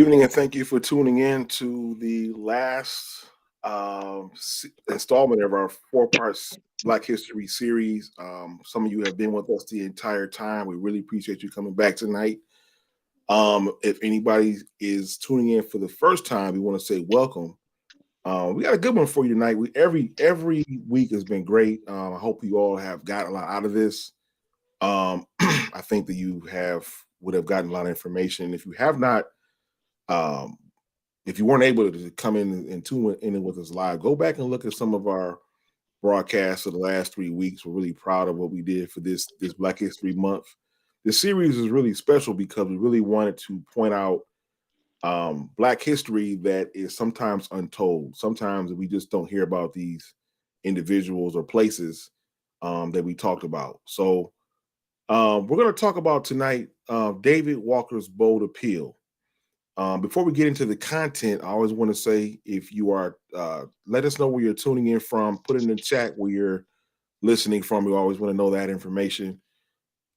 evening, and thank you for tuning in to the last installment of our four parts Black History series. Some of you have been with us the entire time. We really appreciate you coming back tonight. If anybody is tuning in for the first time, we want to say welcome. We got a good one for you tonight. Every week has been great. I hope you all have got a lot out of this. I think that you would have gotten a lot of information. If you have not, um, if you weren't able to come in and tune in with us live, go back and look at some of our broadcasts of the last 3 weeks. We're really proud of what we did for this Black History Month. This series is really special because we really wanted to point out Black history that is sometimes untold. Sometimes we just don't hear about these individuals or places that we talked about. So we're going to talk about tonight David Walker's bold appeal. Before we get into the content, I always want to say if you are, let us know where you're tuning in from. Put it in the chat where you're listening from. We always want to know that information.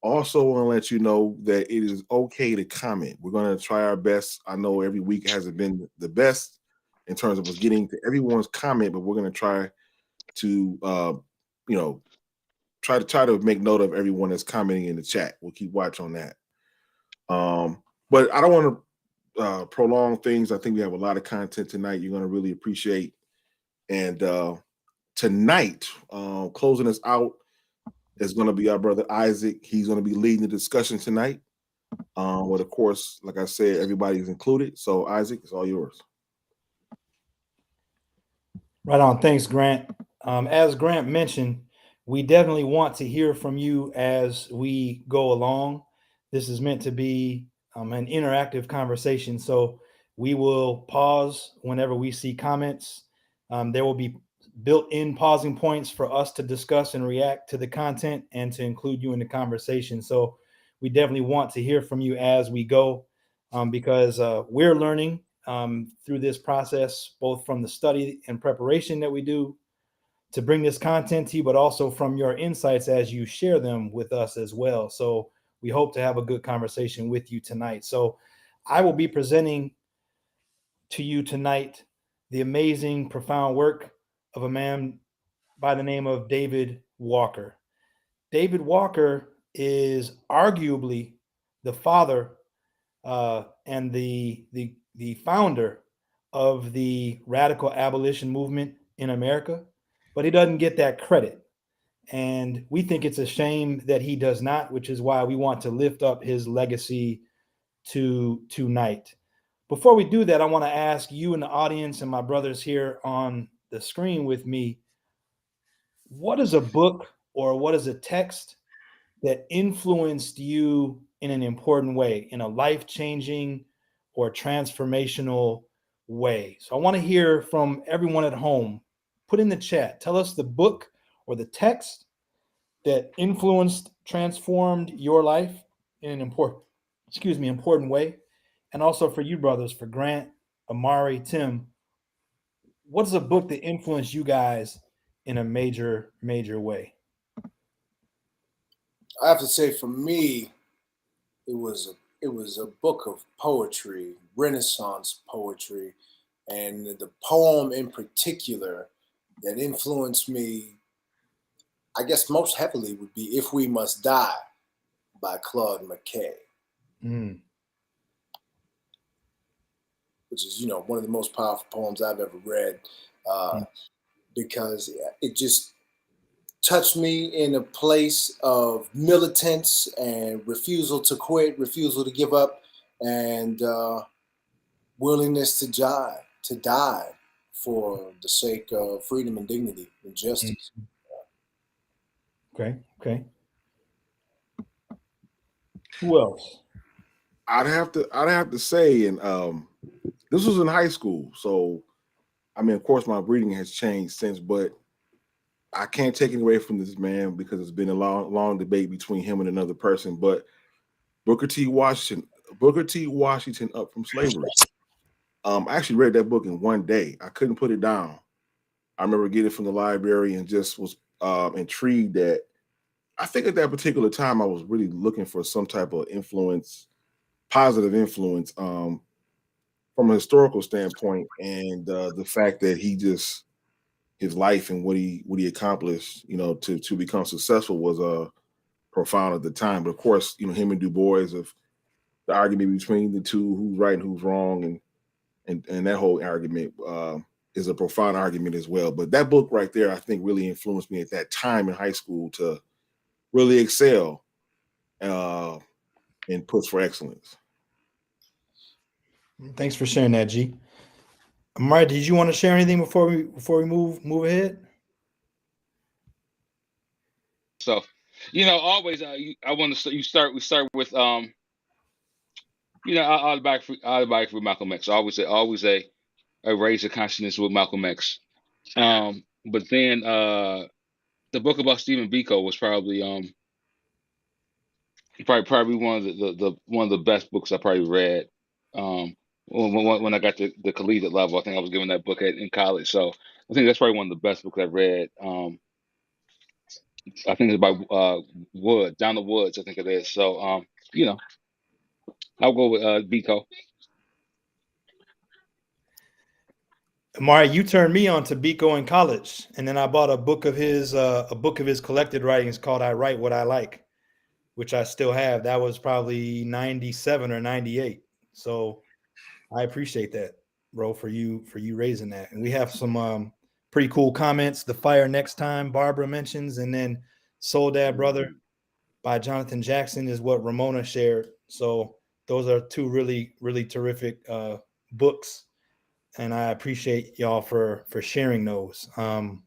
Also, want to let you know that it is okay to comment. We're going to try our best. I know every week hasn't been the best in terms of us getting to everyone's comment, but we're going to try to, try to make note of everyone that's commenting in the chat. We'll keep watch on that. But I don't want to prolong things. I think we have a lot of content tonight you're going to really appreciate. And tonight, closing us out is going to be our brother Isaac. He's going to be leading the discussion tonight. But of course, like I said, everybody's included. So Isaac, it's all yours. Right on. Thanks, Grant. As Grant mentioned, we definitely want to hear from you as we go along. This is meant to be an interactive conversation. So we will pause whenever we see comments. There will be built-in pausing points for us to discuss and react to the content and to include you in the conversation. So we definitely want to hear from you as we go because we're learning through this process, both from the study and preparation that we do to bring this content to you, but also from your insights as you share them with us as well. So we hope to have a good conversation with you tonight. So I will be presenting to you tonight the amazing, profound work of a man by the name of David Walker. David Walker is arguably the father and the founder of the radical abolition movement in America, but he doesn't get that credit. And we think it's a shame that he does not, which is why we want to lift up his legacy tonight. Before we do that, I want to ask you in the audience and my brothers here on the screen with me, what is a book or what is a text that influenced you in an important way, in a life-changing or transformational way? So I want to hear from everyone at home. Put in the chat. Tell us the book or the text that influenced, transformed your life in an important way. And also for you brothers, for Grant, Amari, Tim, what's a book that influenced you guys in a major way? I have to say, for me, it was a book of poetry, Renaissance poetry, and the poem in particular that influenced me, I guess, most heavily would be "If We Must Die" by Claude McKay, which is one of the most powerful poems I've ever read, because it just touched me in a place of militance and refusal to quit, refusal to give up, and willingness to die for the sake of freedom and dignity and justice. Okay. Who else? I'd have to say, and this was in high school, so I mean, of course, my reading has changed since, but I can't take it away from this man because it's been a long debate between him and another person. But Booker T. Washington, Up from Slavery. I actually read that book in one day. I couldn't put it down. I remember getting it from the library and just was intrigued that I think at that particular time I was really looking for some type of influence, positive influence. from a historical standpoint, and the fact that he just his life and what he accomplished, to become successful was profound at the time. But of course, him and Du Bois of the argument between the two, who's right and who's wrong, and that whole argument is a profound argument as well. But that book right there, I think, really influenced me at that time in high school to really excel and push for excellence. Thanks for sharing that, G. Amari, did you want to share anything before we move ahead? So, always I want to we start with autobiography with Malcolm X. Always a raise of consciousness with Malcolm X. But then the book about Stephen Biko was probably one of the best books I probably read. When I got to the collegiate level, I think I was given that book in college. So I think that's probably one of the best books I've read. I think it's about Down the Woods. I think it is. So I'll go with Biko. Amari, you turned me on to Biko in college, and then I bought a book of his collected writings called "I Write What I Like," which I still have. That was probably 97 or 98. So I appreciate that, bro, for you raising that. And we have some pretty cool comments. The Fire Next Time, Barbara mentions, and then Soul Dad Brother by Jonathan Jackson is what Ramona shared. So those are two really, really terrific books. And I appreciate y'all for sharing those. The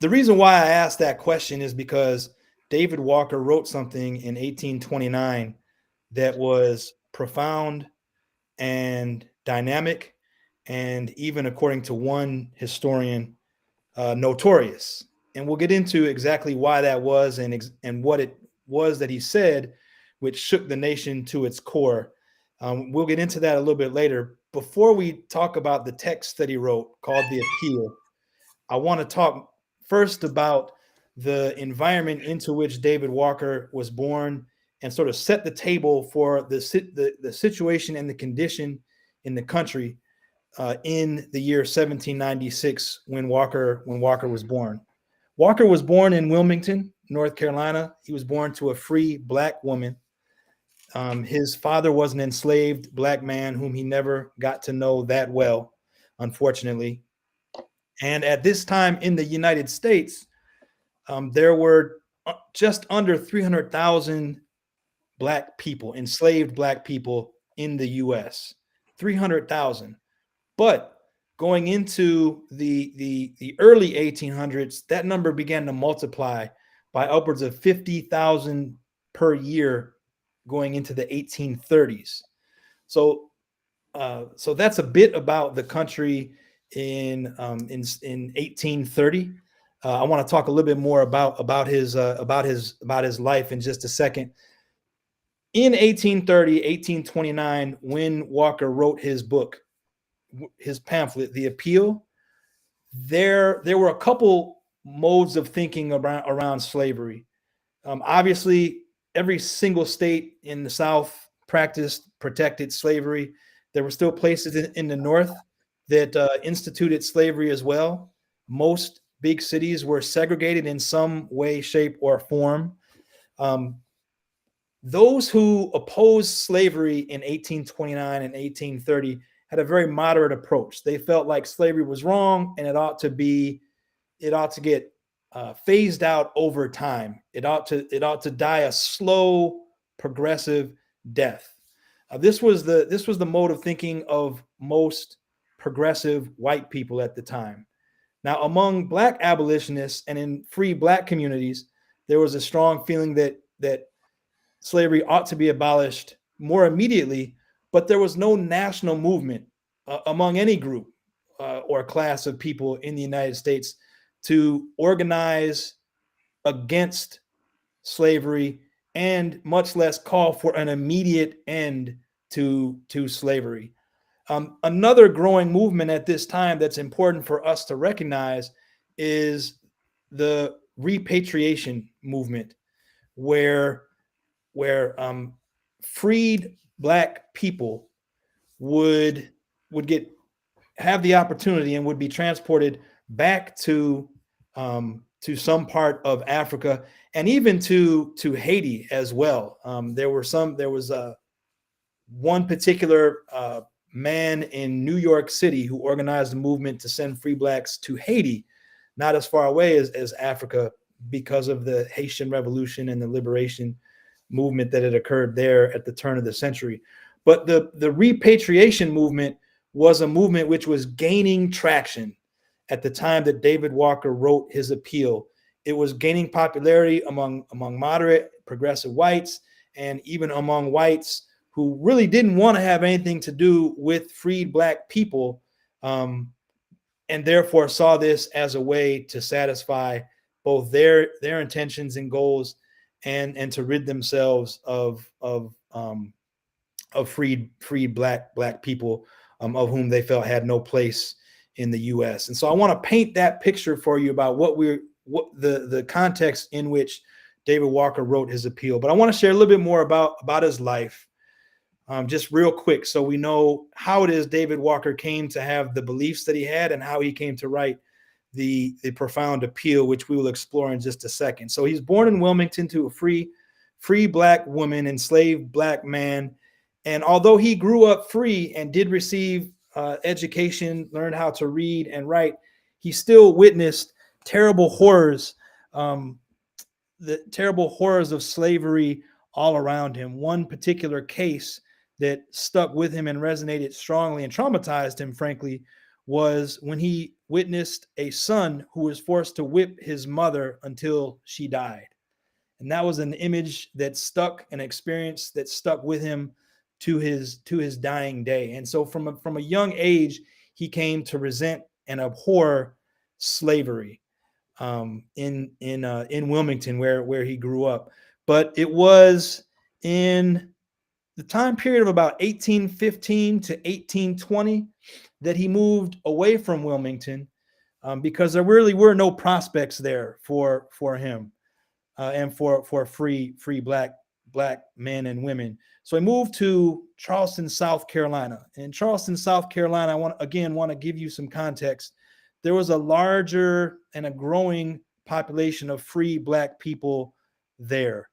reason why I asked that question is because David Walker wrote something in 1829 that was profound and dynamic, and even according to one historian, notorious. And we'll get into exactly why that was and what it was that he said, which shook the nation to its core. We'll get into that a little bit later. Before we talk about the text that he wrote called The Appeal, I want to talk first about the environment into which David Walker was born and sort of set the table for the situation and the condition in the country in the year 1796 when Walker was born. Walker was born in Wilmington, North Carolina. He was born to a free Black woman. His father was an enslaved Black man whom he never got to know that well, unfortunately. And at this time in the United States, there were just under 300,000 Black people, enslaved Black people in the U.S. 300,000. But going into the early 1800s, that number began to multiply by upwards of 50,000 per year going into the 1830s. So that's a bit about the country in 1830. I want to talk a little bit more about his life in just a second. In 1830, 1829, when Walker wrote his book, his pamphlet, The Appeal, there were a couple modes of thinking around slavery. Obviously, every single state in the South practiced protected slavery. There were still places in the North that instituted slavery as well. Most big cities were segregated in some way, shape, or form. Those who opposed slavery in 1829 and 1830 had a very moderate approach. They felt like slavery was wrong and it ought to get phased out over time. It ought to die a slow, progressive death. This was the mode of thinking of most progressive white people at the time. Now, among Black abolitionists and in free Black communities, there was a strong feeling that slavery ought to be abolished more immediately, but there was no national movement among any group or class of people in the United States to organize against slavery and much less call for an immediate end to slavery. Another growing movement at this time that's important for us to recognize is the repatriation movement, where freed Black people would have the opportunity and would be transported back to some part of Africa, and even to Haiti as well. There was one particular man in New York City who organized a movement to send free blacks to Haiti, not as far away as Africa, because of the Haitian Revolution and the liberation movement that had occurred there at the turn of the century. But the repatriation movement was a movement which was gaining traction at the time that David Walker wrote his appeal. It was gaining popularity among moderate, progressive whites, and even among whites who really didn't want to have anything to do with freed black people, and therefore saw this as a way to satisfy both their intentions and goals, and to rid themselves of freed black people, of whom they felt had no place in the U.S. And so I want to paint that picture for you about what the context in which David Walker wrote his appeal. But I want to share a little bit more about his life, just real quick, so we know how it is David Walker came to have the beliefs that he had, and how he came to write the profound appeal, which we will explore in just a second. So he's born in Wilmington to a free black woman, enslaved black man. And although he grew up free and did receive education, learned how to read and write, he still witnessed terrible horrors, the terrible horrors of slavery all around him. One particular case that stuck with him and resonated strongly and traumatized him, frankly, was when he witnessed a son who was forced to whip his mother until she died. And that was an image that stuck, an experience that stuck with him to his dying day. And so from a young age, he came to resent and abhor slavery, in Wilmington, where he grew up. But it was in the time period of about 1815 to 1820 that he moved away from Wilmington, because there really were no prospects there for him, and for free black men and women. So I moved to Charleston, South Carolina. In Charleston, South Carolina, I want to give you some context. There was a larger and a growing population of free black people there.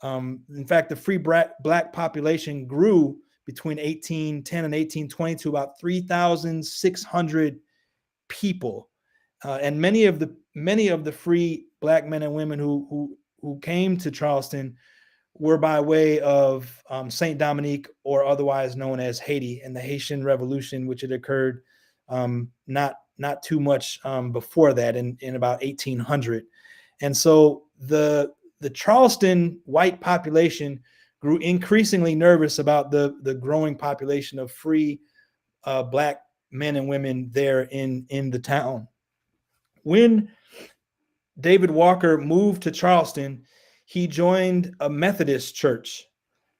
In fact, the free black population grew between 1810 and 1820 to about 3,600 people. And many of the free black men and women who came to Charleston were by way of Saint Dominique, or otherwise known as Haiti, and the Haitian Revolution, which had occurred not too much before that, in about 1800. And so the Charleston white population grew increasingly nervous about the growing population of free black men and women there in the town. When David Walker moved to Charleston, he joined a Methodist church,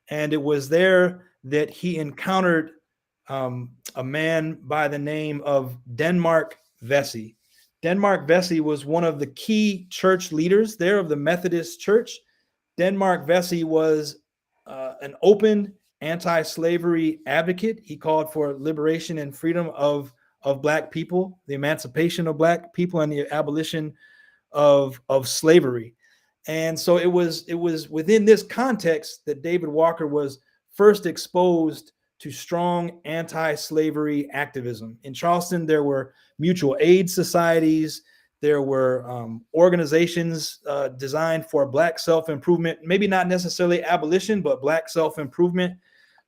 and it was there that he encountered a man by the name of Denmark Vesey. Denmark Vesey was one of the key church leaders there of the Methodist Church. Denmark Vesey was an open anti-slavery advocate. He called for liberation and freedom of black people, the emancipation of black people, and the abolition of slavery. And so it was within this context that David Walker was first exposed to strong anti-slavery activism. In Charleston, there were mutual aid societies. There were organizations designed for black self-improvement, maybe not necessarily abolition, but black self-improvement,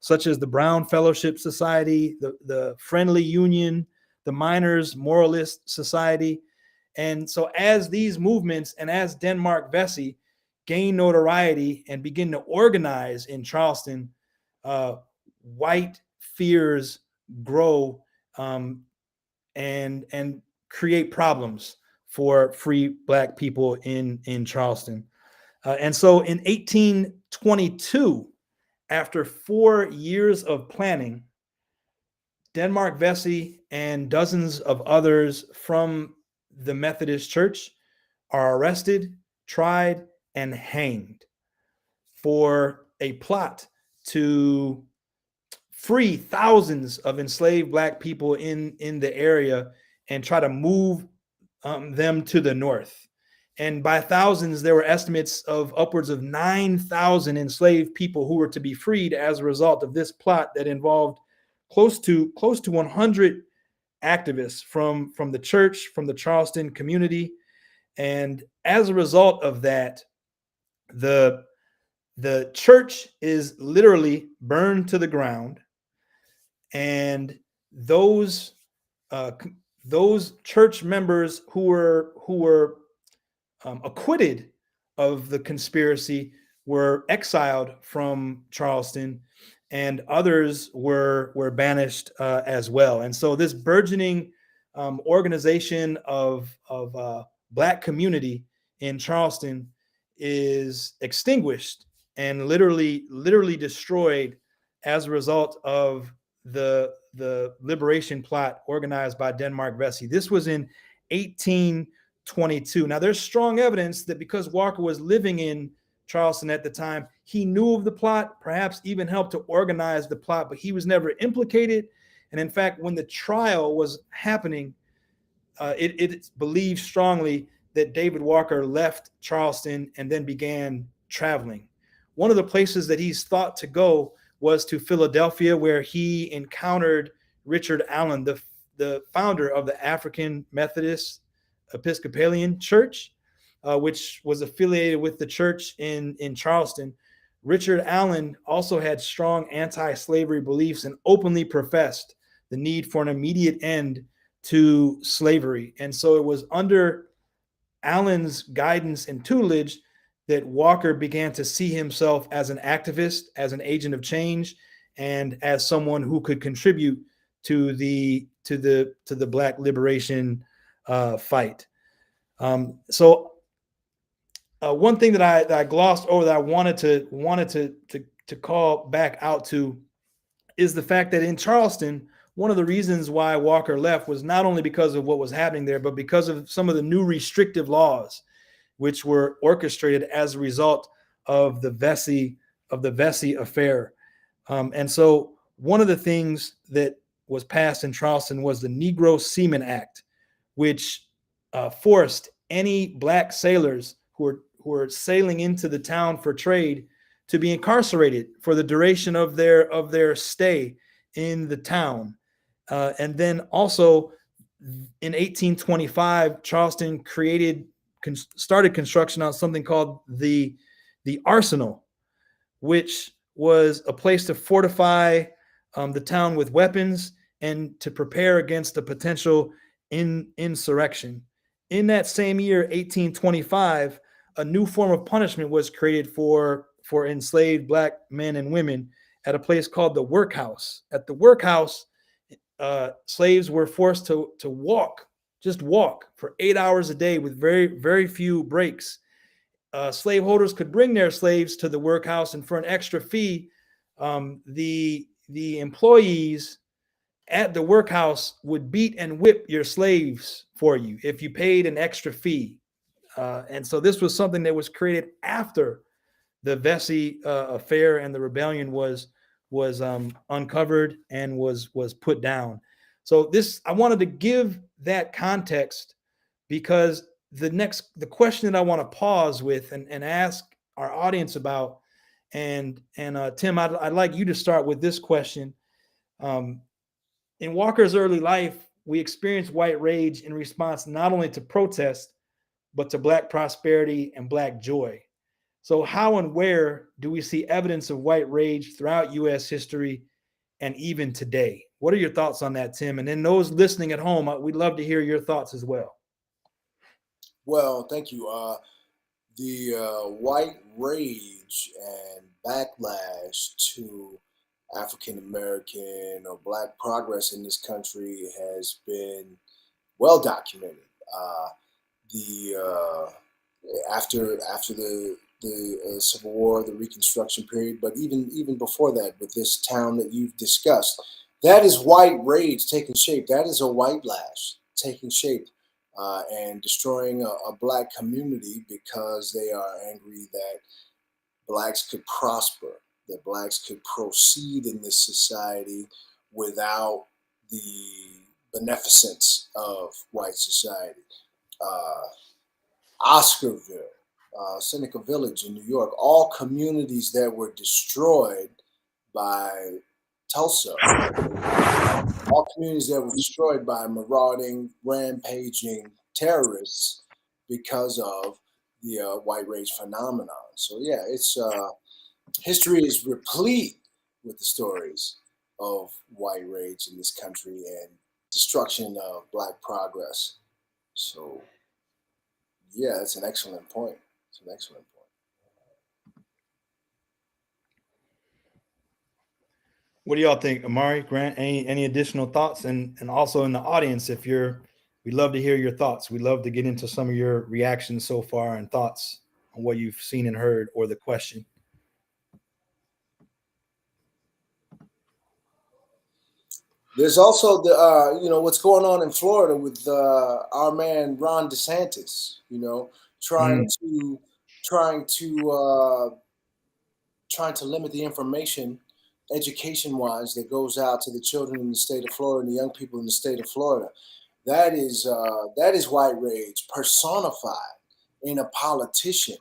such as the Brown Fellowship Society, the Friendly Union, the Miners Moralist Society. And so as these movements, and as Denmark Vesey gained notoriety and begin to organize in Charleston, white fears grow, and create problems for free black people in Charleston. And so in 1822, after 4 years of planning, Denmark Vesey and dozens of others from the Methodist Church are arrested, tried, and hanged for a plot to free thousands of enslaved black people in the area and try to move them to the north. And by thousands, there were estimates of upwards of 9,000 enslaved people who were to be freed as a result of this plot that involved close to 100 activists from the church, from the Charleston community. And as a result of that, the church is literally burned to the ground, and those church members who were acquitted of the conspiracy were exiled from Charleston, and others were banished as well. And so this burgeoning organization of Black community in Charleston is extinguished and literally destroyed as a result of the liberation plot organized by Denmark Vesey. This was in 1822. Now, there's strong evidence that because Walker was living in Charleston at the time, he knew of the plot, perhaps even helped to organize the plot, but he was never implicated. And in fact, when the trial was happening, it's believed strongly that David Walker left Charleston and then began traveling. One of the places that he's thought to go was to Philadelphia, where he encountered Richard Allen, the founder of the African Methodist Episcopalian Church, which was affiliated with the church in Charleston. Richard Allen also had strong anti-slavery beliefs and openly professed the need for an immediate end to slavery. And so it was under Allen's guidance and tutelage that Walker began to see himself as an activist, as an agent of change, and as someone who could contribute to the Black liberation fight. So one thing that I glossed over that I wanted to call back out to is the fact that in Charleston, one of the reasons why Walker left was not only because of what was happening there, but because of some of the new restrictive laws, which were orchestrated as a result of the Vesey affair. And so one of the things that was passed in Charleston was the Negro Seaman Act, which forced any Black sailors who were sailing into the town for trade to be incarcerated for the duration of their stay in the town. And then also in 1825, Charleston started construction on something called the Arsenal, which was a place to fortify the town with weapons and to prepare against a potential insurrection. In that same year, 1825, a new form of punishment was created for enslaved Black men and women at a place called the workhouse. At the workhouse, slaves were forced to just walk for 8 hours a day with very, very few breaks. Slaveholders could bring their slaves to the workhouse, and for an extra fee, the employees at the workhouse would beat and whip your slaves for you if you paid an extra fee. And so this was something that was created after the Vesey affair and the rebellion was uncovered and was put down. So I wanted to give that context because the question that I want to pause with and ask our audience about, and Tim, I'd like you to start with this question. In Walker's early life, we experienced white rage in response not only to protest, but to Black prosperity and Black joy. So how and where do we see evidence of white rage throughout U.S. history and even today? What are your thoughts on that, Tim? And then those listening at home, we'd love to hear your thoughts as well. Well, thank you. The white rage and backlash to African American or Black progress in this country has been well documented. After the Civil War, the Reconstruction period, but even before that, with this town that you've discussed, that is white rage taking shape. That is a white lash taking shape and destroying a Black community because they are angry that Blacks could prosper, that blacks could proceed in this society without the beneficence of white society. Uh, Oscarville, Seneca Village in New York, all communities that were destroyed by Tulsa, all communities that were destroyed by marauding, rampaging terrorists because of the white rage phenomenon. So yeah, it's history is replete with the stories of white rage in this country and destruction of black progress. So yeah, that's an excellent point. It's an excellent point. What do y'all think, Amari, Grant? Any additional thoughts? And also in the audience, we'd love to hear your thoughts. We'd love to get into some of your reactions so far and thoughts on what you've seen and heard or the question. There's also the what's going on in Florida with our man Ron DeSantis. Trying to trying to trying to limit the information, education-wise, that goes out to the children in the state of Florida and the young people in the state of Florida. That is white rage personified in a politician.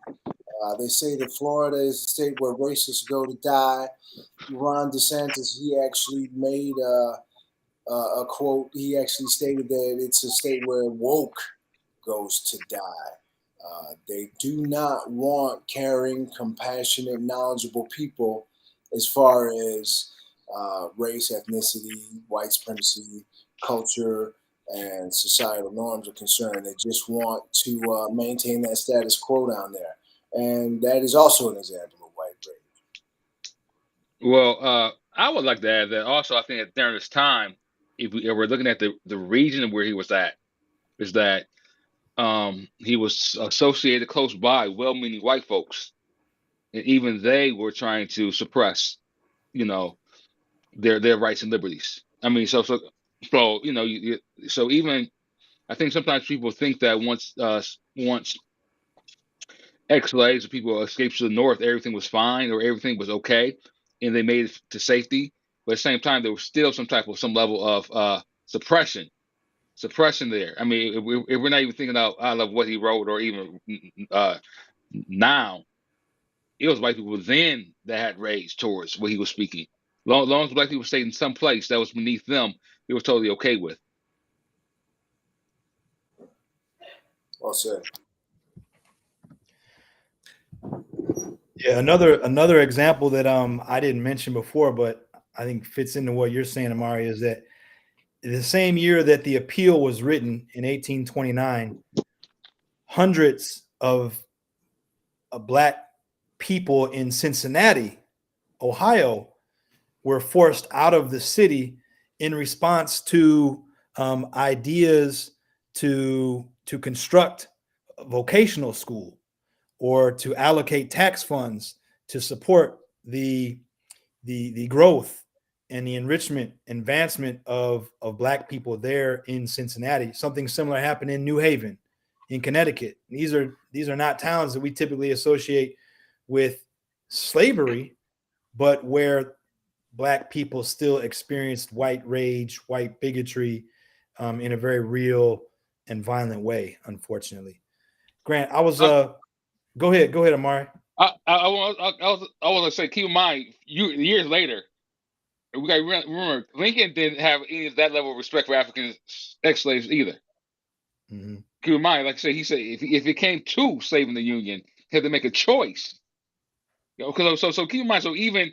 They say that Florida is a state where racists go to die. Ron DeSantis, he actually made a quote. He actually stated that it's a state where woke goes to die. They do not want caring, compassionate, knowledgeable people as far as race, ethnicity, white supremacy, culture, and societal norms are concerned. They just want to maintain that status quo down there. And that is also an example of white rage. Well, I would like to add that also. I think that during this time, if we're looking at the region where he was at, is that he was associated close by well-meaning white folks, and even they were trying to suppress, their rights and liberties. I mean, so so even I think sometimes people think that once ex-slaves or people escaped to the north, everything was fine or everything was okay, and they made it to safety. But at the same time, there was still some level of suppression there. I mean, if we're not even thinking out of what he wrote or even now, it was white people then that had rage towards what he was speaking. Long as black people stayed in some place that was beneath them, it was totally okay with. Well said. Yeah, another example that I didn't mention before, but I think fits into what you're saying, Amari, is that the same year that the appeal was written in 1829, hundreds of black people in Cincinnati, Ohio, were forced out of the city in response to ideas to construct a vocational school or to allocate tax funds to support the growth and the enrichment, advancement of black people there in Cincinnati. Something similar happened in New Haven, in Connecticut. These are not towns that we typically associate with slavery, but where black people still experienced white rage, white bigotry in a very real and violent way, unfortunately. Grant, I was go ahead, Amari. I want to say, keep in mind, years later, we got to remember Lincoln didn't have any of that level of respect for African ex-slaves either. Mm-hmm. Keep in mind, like I said, he said if it came to saving the Union, he had to make a choice. So keep in mind, so even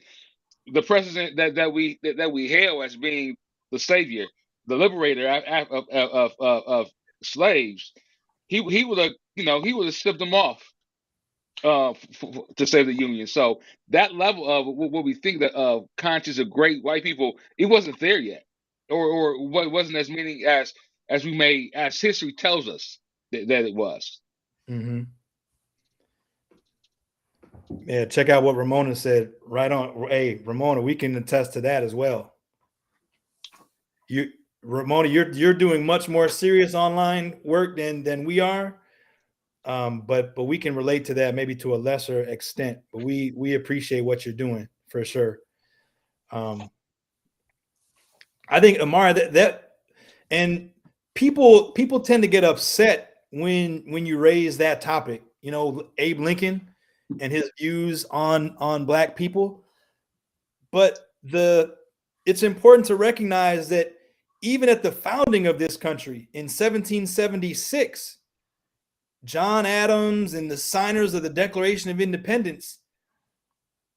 the president that we hail as being the savior, the liberator of slaves, he would have he would have slipped them off to save the Union. So that level of what we think that conscious of great white people, it wasn't there yet, or wasn't as many as we may as history tells us that it was. Mm-hmm. Yeah, check out what Ramona said. Right on. Hey, Ramona, we can attest to that as well. Ramona, you're doing much more serious online work than we are. But we can relate to that maybe to a lesser extent. But we appreciate what you're doing for sure. I think Amara, that and people tend to get upset when you raise that topic. You know, Abe Lincoln and his views on black people. But it's important to recognize that even at the founding of this country in 1776, John Adams and the signers of the Declaration of Independence,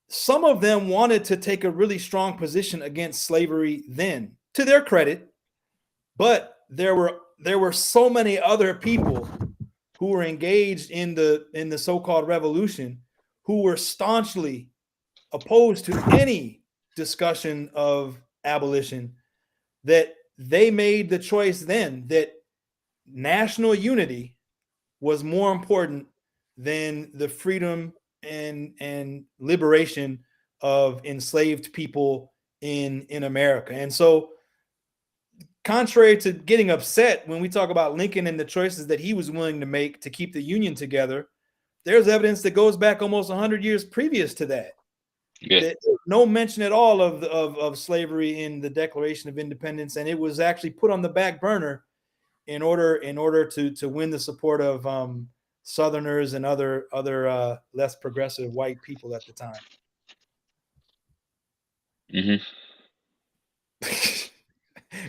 some of them wanted to take a really strong position against slavery then, to their credit. But there were so many other people who were engaged in the so-called revolution who were staunchly opposed to any discussion of abolition, that they made the choice then that national unity was more important than the freedom and liberation of enslaved people in America. And so, contrary to getting upset when we talk about Lincoln and the choices that he was willing to make to keep the Union together, there's evidence that goes back almost 100 years previous to that. Yeah. No mention at all of slavery in the Declaration of Independence, and it was actually put on the back burner in order to win the support of Southerners and other less progressive white people at the time. Mm-hmm.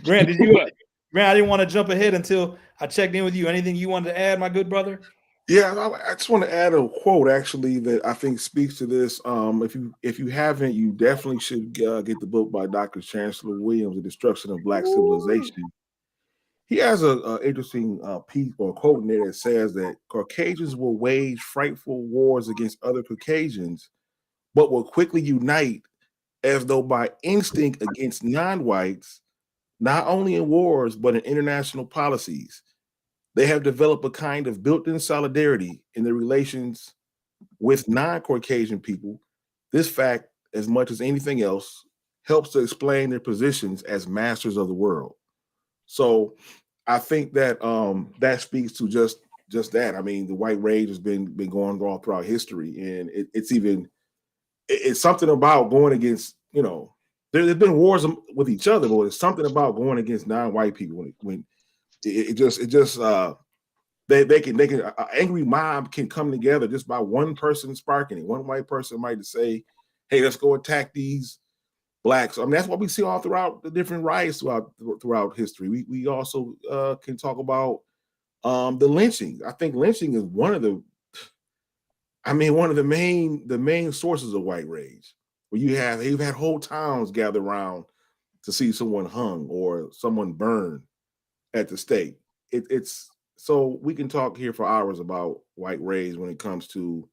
Grant, Grant, I didn't want to jump ahead until I checked in with you. Anything you wanted to add, my good brother? Yeah, I just want to add a quote actually that I think speaks to this. If you haven't, you definitely should get the book by Dr. Chancellor Williams, The Destruction of Black Civilization. He has a interesting piece or quote in there that says that Caucasians will wage frightful wars against other Caucasians, but will quickly unite as though by instinct against non-whites, not only in wars, but in international policies. They have developed a kind of built-in solidarity in their relations with non-Caucasian people. This fact, as much as anything else, helps to explain their positions as masters of the world. So I think that that speaks to just that. I mean, the white rage has been going all throughout history, and it's something about going against, you know, there's been wars with each other, but it's something about going against non-white people when they can an angry mob can come together just by one person sparking it. One white person might say, "Hey, let's go attack these blacks." I mean, that's what we see all throughout the different riots throughout history. We also can talk about the lynching. I think lynching is one of the main sources of white rage. Where you've had whole towns gather around to see someone hung or someone burned at the stake. It's so we can talk here for hours about white rage when it comes to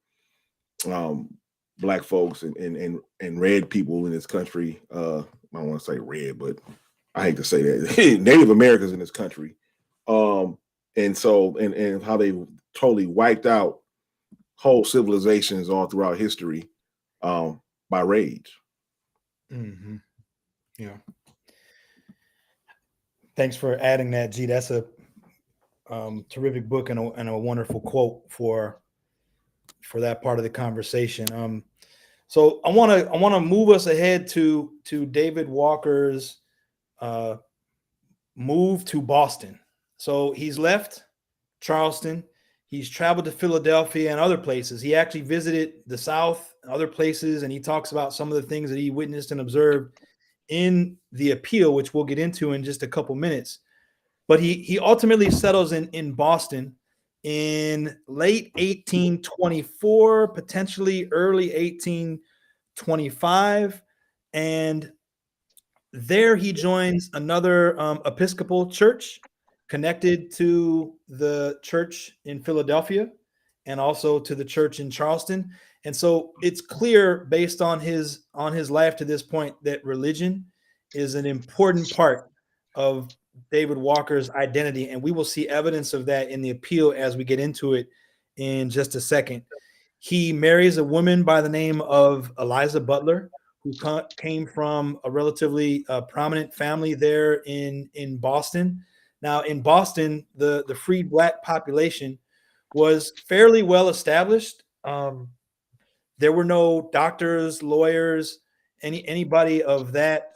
black folks and red people in this country. I don't want to say red, but I hate to say that Native Americans in this country. And how they totally wiped out whole civilizations all throughout history by rage. Mm-hmm. Yeah. Thanks for adding that, G. That's a terrific book and a wonderful quote for that part of the conversation. So I want to move us ahead to David Walker's move to Boston. So he's left Charleston. He's traveled to Philadelphia and other places. He actually visited the South and other places, and he talks about some of the things that he witnessed and observed in the appeal, which we'll get into in just a couple minutes. But he ultimately settles in Boston in late 1824, potentially early 1825. And there he joins another Episcopal church connected to the church in Philadelphia and also to the church in Charleston. And so it's clear based on his life to this point that religion is an important part of David Walker's identity. And we will see evidence of that in the appeal as we get into it in just a second. He marries a woman by the name of Eliza Butler, who came from a relatively prominent family there in Boston. Now, in Boston, the freed black population was fairly well established. There were no doctors, lawyers, anybody of that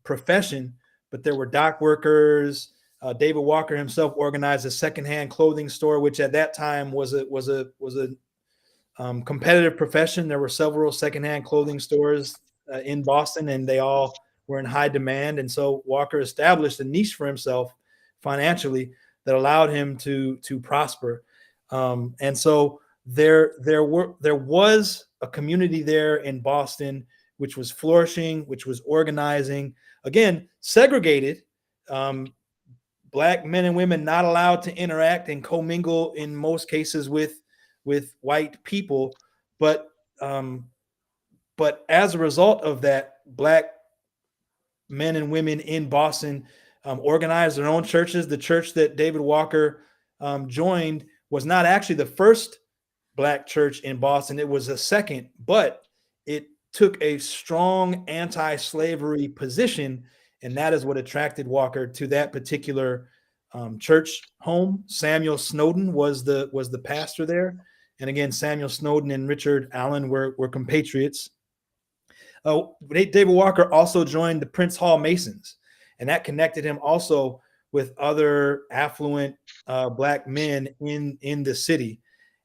profession, but there were dock workers. David Walker himself organized a secondhand clothing store, which at that time was a competitive profession. There were several secondhand clothing stores in Boston, and they all were in high demand. And so Walker established a niche for himself financially that allowed him to prosper. And so there was a community there in Boston which was flourishing, which was organizing. Again, segregated. Black men and women not allowed to interact and commingle in most cases with white people, but as a result of that, Black men and women in Boston organized their own churches. The church that David Walker joined was not actually the first Black church in Boston. It was a second, but it took a strong anti-slavery position, and that is what attracted Walker to that particular church home. Samuel Snowden was the pastor there, and again, Samuel Snowden and Richard Allen were compatriots. David Walker also joined the Prince Hall Masons, and that connected him also with other affluent Black men in the city.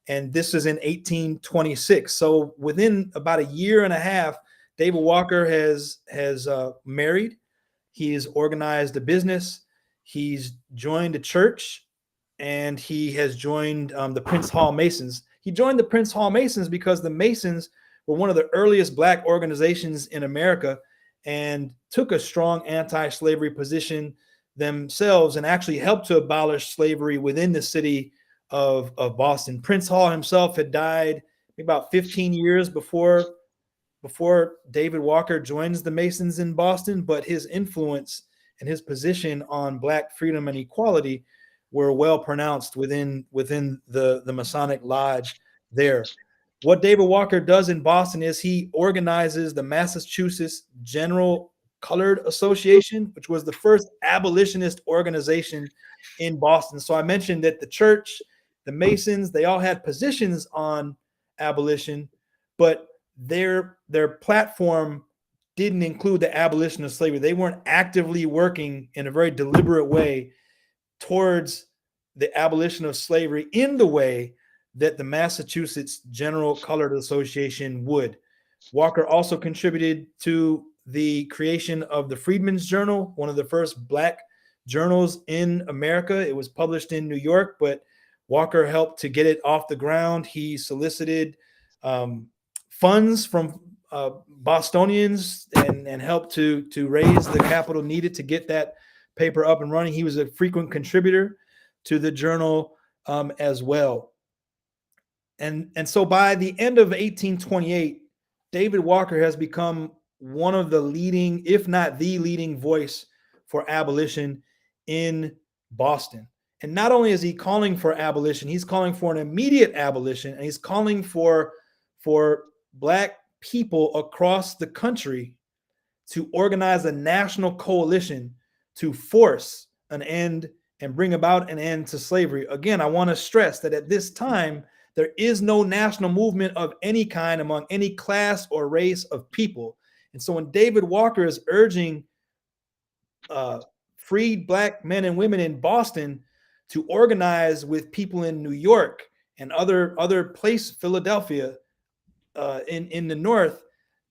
And this is in 1826. So within about a year and a half, David Walker has married. He has organized a business. He's joined a church, and he has joined the Prince Hall Masons. He joined the Prince Hall Masons because the Masons were one of the earliest Black organizations in America and took a strong anti-slavery position themselves and actually helped to abolish slavery within the city of Boston. Prince Hall himself had died about 15 years before David Walker joins the Masons in Boston, but his influence and his position on Black freedom and equality were well pronounced within the Masonic Lodge there. What David Walker does in Boston is he organizes the Massachusetts General Colored Association, which was the first abolitionist organization in Boston. So I mentioned that the church, the Masons, they all had positions on abolition, but their platform didn't include the abolition of slavery. They weren't actively working in a very deliberate way towards the abolition of slavery in the way that the Massachusetts General Colored Association would. Walker also contributed to the creation of the Freedmen's Journal, one of the first Black journals in America. It was published in New York, but Walker helped to get it off the ground. He solicited funds from Bostonians and helped to raise the capital needed to get that paper up and running. He was a frequent contributor to the journal as well. And so by the end of 1828, David Walker has become one of the leading, if not the leading voice for abolition in Boston. And not only is he calling for abolition, he's calling for an immediate abolition, and he's calling for Black people across the country to organize a national coalition to force an end and bring about an end to slavery. Again, I want to stress that at this time, there is no national movement of any kind among any class or race of people. And so when David Walker is urging freed Black men and women in Boston to organize with people in New York and other places, Philadelphia, in the North,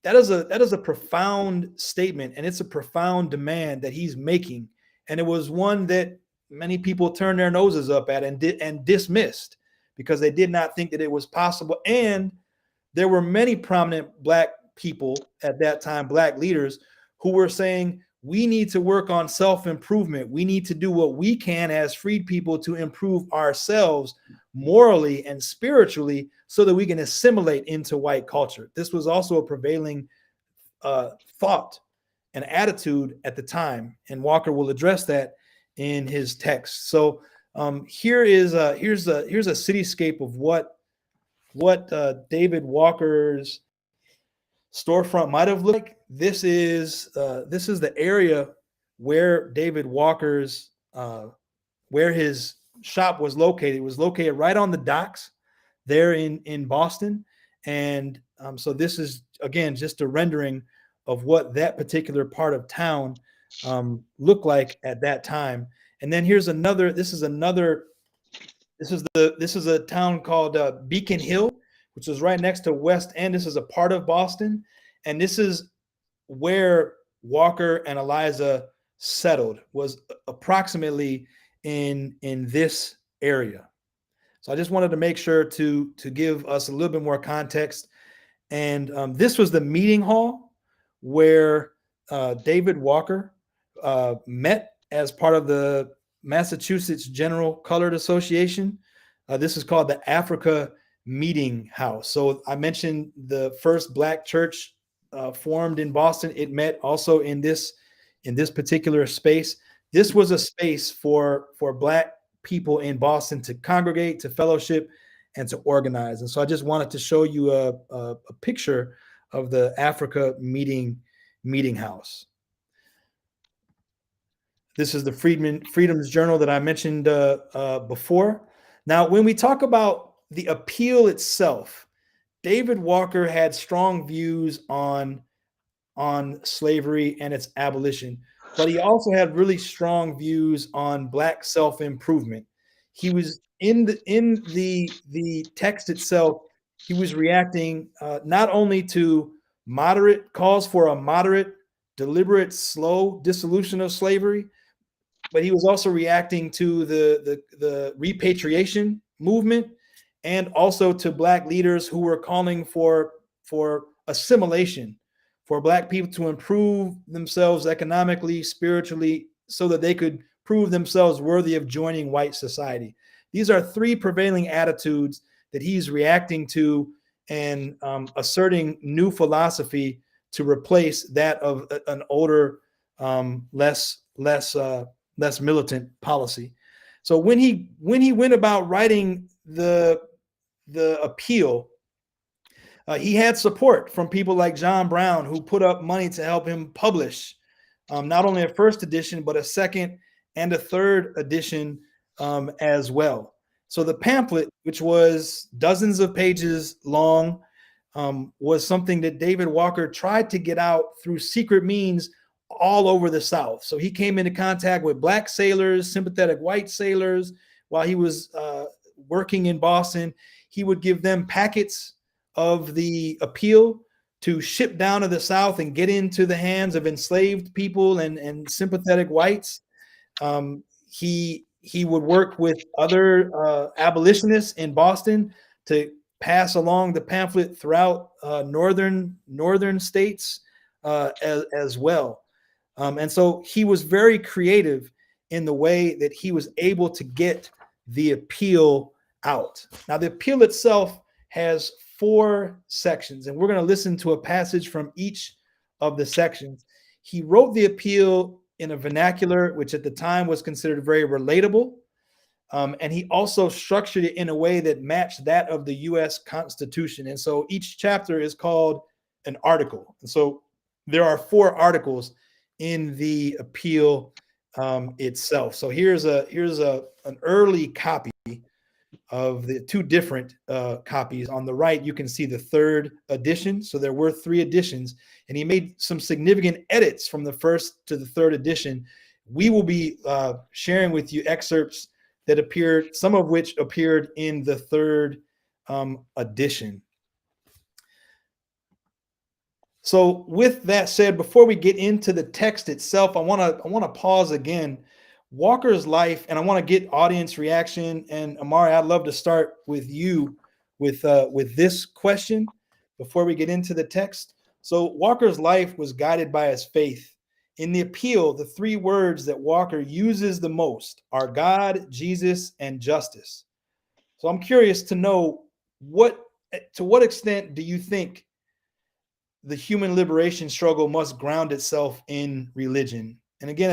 that is a profound statement, and it's a profound demand that he's making. And it was one that many people turned their noses up at and dismissed, because they did not think that it was possible. And there were many prominent Black people at that time, Black leaders, who were saying, we need to work on self-improvement. We need to do what we can as freed people to improve ourselves morally and spiritually so that we can assimilate into white culture. This was also a prevailing thought and attitude at the time, and Walker will address that in his text. So here's a cityscape of what David Walker's storefront might have looked like. This is the area where David Walker's where his shop was located. It was located right on the docks there in Boston. And so this is, again, just a rendering what that particular part of town looked like at that time. And then here's another. This is a town called Beacon Hill, which is right next to West End. This is a part of Boston, and this is where Walker and Eliza settled. Was approximately in this area. So I just wanted to make sure to give us a little bit more context. And this was the meeting hall where David Walker met as part of the Massachusetts General Colored Association. This is called the Africa Meeting House. So I mentioned the first Black church formed in Boston. It met also in this particular space. This was a space for Black people in Boston to congregate, to fellowship, and to organize. And so I just wanted to show you a picture of the Africa Meeting House. This is the Freedom's Journal that I mentioned before. Now, when we talk about the appeal itself, David Walker had strong views on slavery and its abolition, but he also had really strong views on Black self-improvement. He was in the text itself. He was reacting not only to moderate calls for a moderate, deliberate, slow dissolution of slavery, but he was also reacting to the repatriation movement, and also to Black leaders who were calling for assimilation, for Black people to improve themselves economically, spiritually, so that they could prove themselves worthy of joining white society. These are three prevailing attitudes that he's reacting to and asserting new philosophy to replace that of an older, less militant policy. So when he went about writing the appeal, he had support from people like John Brown, who put up money to help him publish not only a first edition, but a second and a third edition as well. So the pamphlet, which was dozens of pages long, was something that David Walker tried to get out through secret means all over the South. So he came into contact with Black sailors, sympathetic white sailors, while he was working in Boston. He would give them packets of the appeal to ship down to the South and get into the hands of enslaved people and sympathetic whites. He would work with other abolitionists in Boston to pass along the pamphlet throughout northern states as well. And so he was very creative in the way that he was able to get the appeal out. Now, the appeal itself has 4 sections, and we're going to listen to a passage from each of the sections. He wrote the appeal in a vernacular which at the time was considered very relatable, and he also structured it in a way that matched that of the U.S. Constitution. And so each chapter is called an article. And so there are 4 articles in the appeal itself. So here's an early copy of the 2 different copies. On the right, you can see the 3rd edition. So there were 3 editions, and he made some significant edits from the 1st to the 3rd edition. We will be sharing with you excerpts that appeared, some of which appeared in the 3rd edition. So with that said, before we get into the text itself, I want to pause again. Walker's life, and I want to get audience reaction. And Amari, I'd love to start with you with this question before we get into the text. So Walker's life was guided by his faith. In the appeal, the 3 words that Walker uses the most are God, Jesus, and justice. So I'm curious to know to what extent do you think the human liberation struggle must ground itself in religion? And again,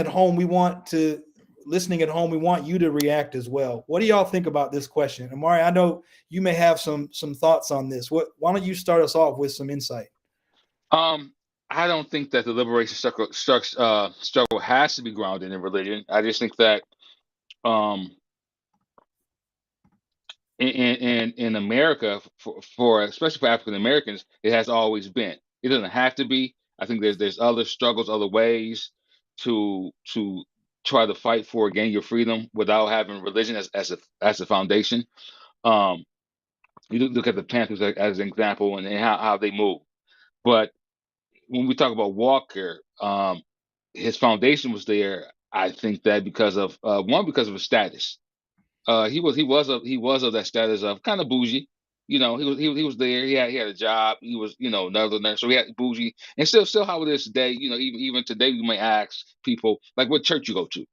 listening at home, we want you to react as well. What do y'all think about this question? Amari, I know you may have some thoughts on this. Why don't you start us off with some insight? I don't think that the liberation struggle has to be grounded in religion. I just think that in America, for especially for African Americans, it has always been. It doesn't have to be. I think there's other struggles, other ways to try to fight for gain your freedom without having religion as a foundation. Um, you look at the Panthers as an example and how they move. But when we talk about Walker, his foundation was there. I think that because of one, because of his status. He was of that status of kind of bougie. He was there. He had a job. He was northerner, so he had bougie, and still how it is today. Even today we might ask people like what church you go to.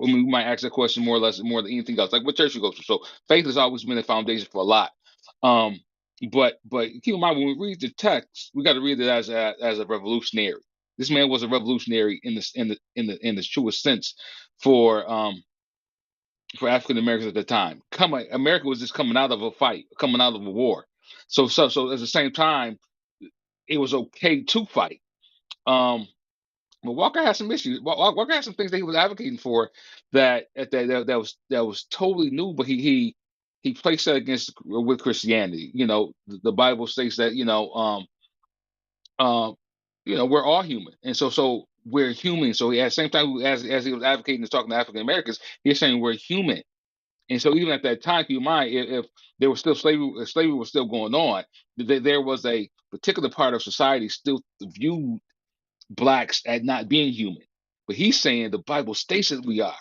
I mean, we might ask that question more or less more than anything else, like what church you go to. So faith has always been a foundation for a lot. Um, but keep in mind when we read the text, we got to read it as a revolutionary. This man was a revolutionary in the truest sense for for African Americans at the time. America was just coming out of a fight, coming out of a war. So at the same time, it was okay to fight. Um, but Walker had some issues. Walker had some things that he was advocating for that was totally new. But he placed that against with Christianity. The Bible states that um, we're all human, and so we're human. So at the same time as he was advocating and talking to African Americans, he's saying we're human. And so even at that time, keep in mind, if there was still slavery, if slavery was still going on, there was a particular part of society still viewed blacks as not being human. But he's saying the Bible states that we are.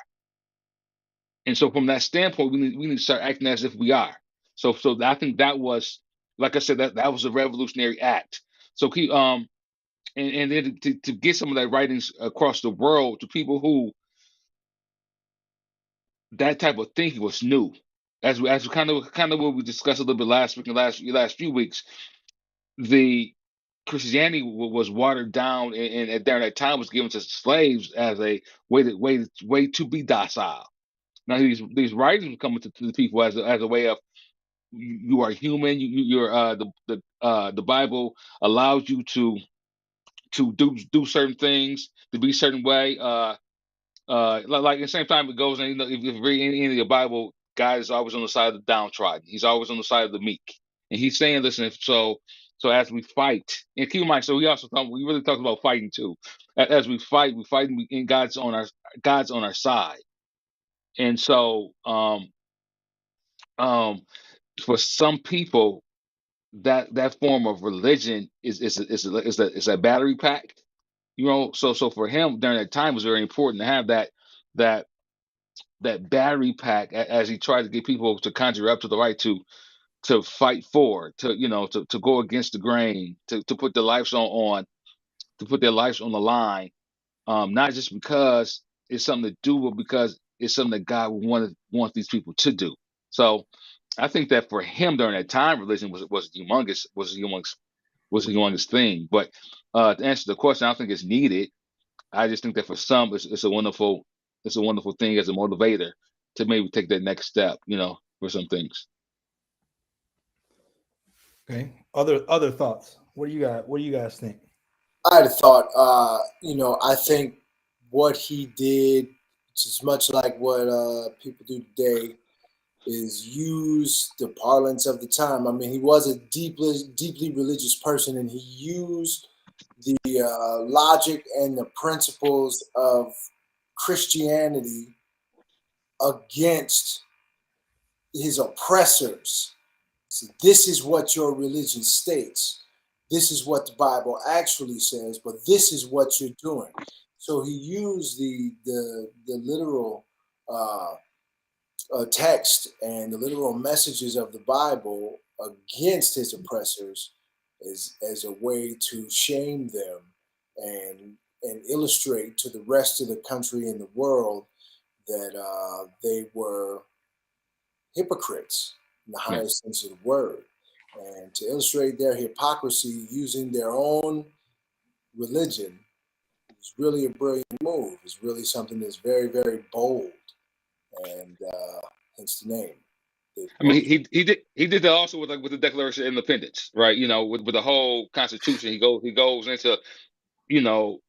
And so from that standpoint, we need to start acting as if we are. So I think that was, like I said, that was a revolutionary act. So and then to get some of that writings across the world to people who that type of thinking was new. As we kind of what we discussed a little bit last week and last few weeks, the Christianity was watered down, and during that time was given to slaves as a way to be docile. Now these writings were coming to the people as a way of you are human. You're the Bible allows you to do certain things, to be a certain way. Like at the same time it goes, and if you read any of the Bible, God is always on the side of the downtrodden. He's always on the side of the meek, and He's saying, "Listen, so as we fight, and keep in mind, so we really talked about fighting too. As we fight, and God's on our side, and so um, for some people, that form of religion is a battery pack, So for him during that time it was very important to have that that battery pack as he tried to get people to conjure up to the right to fight for, to go against the grain, to put their lives on to put their lives on the line, not just because it's something to do, but because it's something that God wants these people to do. So I think that for him during that time, religion was humongous, was a humongous thing. But to answer the question, I don't think it's needed. I just think that for some, it's a wonderful thing as a motivator to maybe take that next step, for some things. Okay. Other thoughts. What do you got? What do you guys think? I had a thought. I think what he did, which is much like what people do today, is use the parlance of the time. I mean, he was a deeply religious person, and he used the logic and the principles of Christianity against his oppressors. So this is what your religion states. This is what the Bible actually says, but this is what you're doing. So he used the literal text and the literal messages of the Bible against his oppressors as a way to shame them and illustrate to the rest of the country and the world that they were hypocrites in the Yeah. highest sense of the word, and to illustrate their hypocrisy using their own religion is really a brilliant move. It's really something that's very, very bold, and hence the name. The I mean, book. he did that also with the Declaration of Independence, right? With the whole Constitution, he goes into you know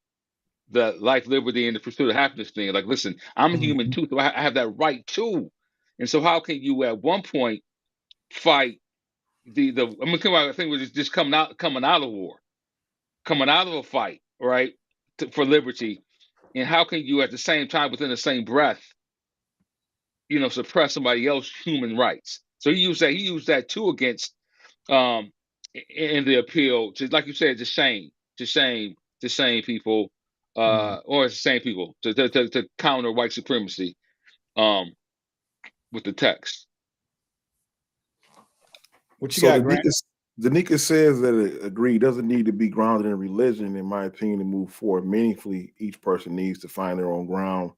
the life, liberty, and the pursuit of happiness thing. Like, listen, I'm a human Mhm. too, so I have that right too. And so, how can you at one point fight the? I mean, come on, I think we're just coming out of war, coming out of a fight, right, for liberty, and how can you at the same time, within the same breath, suppress somebody else's human rights? So he used that too against in the appeal to, like you said, to shame people, or it's the same people to counter white supremacy, with the text. What you So got, Grant? Danica says that it agree doesn't need to be grounded in religion, in my opinion, to move forward meaningfully. Each person needs to find their own ground,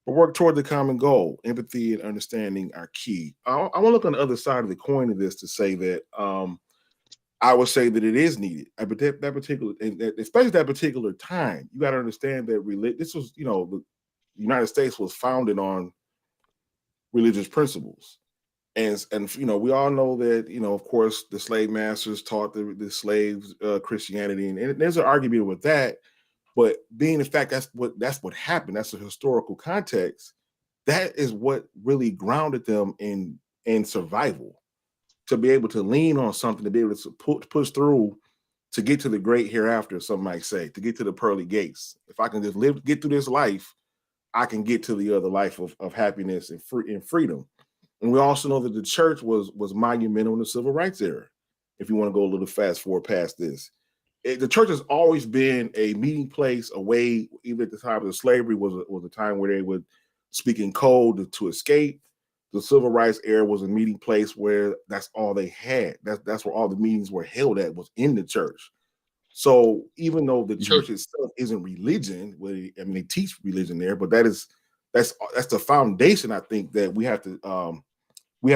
but work toward the common goal. Empathy and understanding are key. I want to look on the other side of the coin of this to say that I would say that it is needed. But that particular, especially that particular time, you got to understand that this was, the United States was founded on religious principles. And we all know that, of course, the slave masters taught the slaves Christianity, and there's an argument with that. But being the fact that's what happened, that's a historical context. That is what really grounded them in survival, to be able to lean on something, to be able to push through, to get to the great hereafter. Some might say, to get to the pearly gates. If I can just get through this life, I can get to the other life of happiness and freedom. And we also know that the church was monumental in the civil rights era. If you want to go a little fast forward past this, the church has always been a meeting place, a way. Even at the time of the slavery was a time where they would speak in code to escape. The civil rights era was a meeting place where that's all they had. That's where all the meetings were held at, was in the church. So even though the church itself isn't religion, they teach religion there, but that's the foundation. I think that we have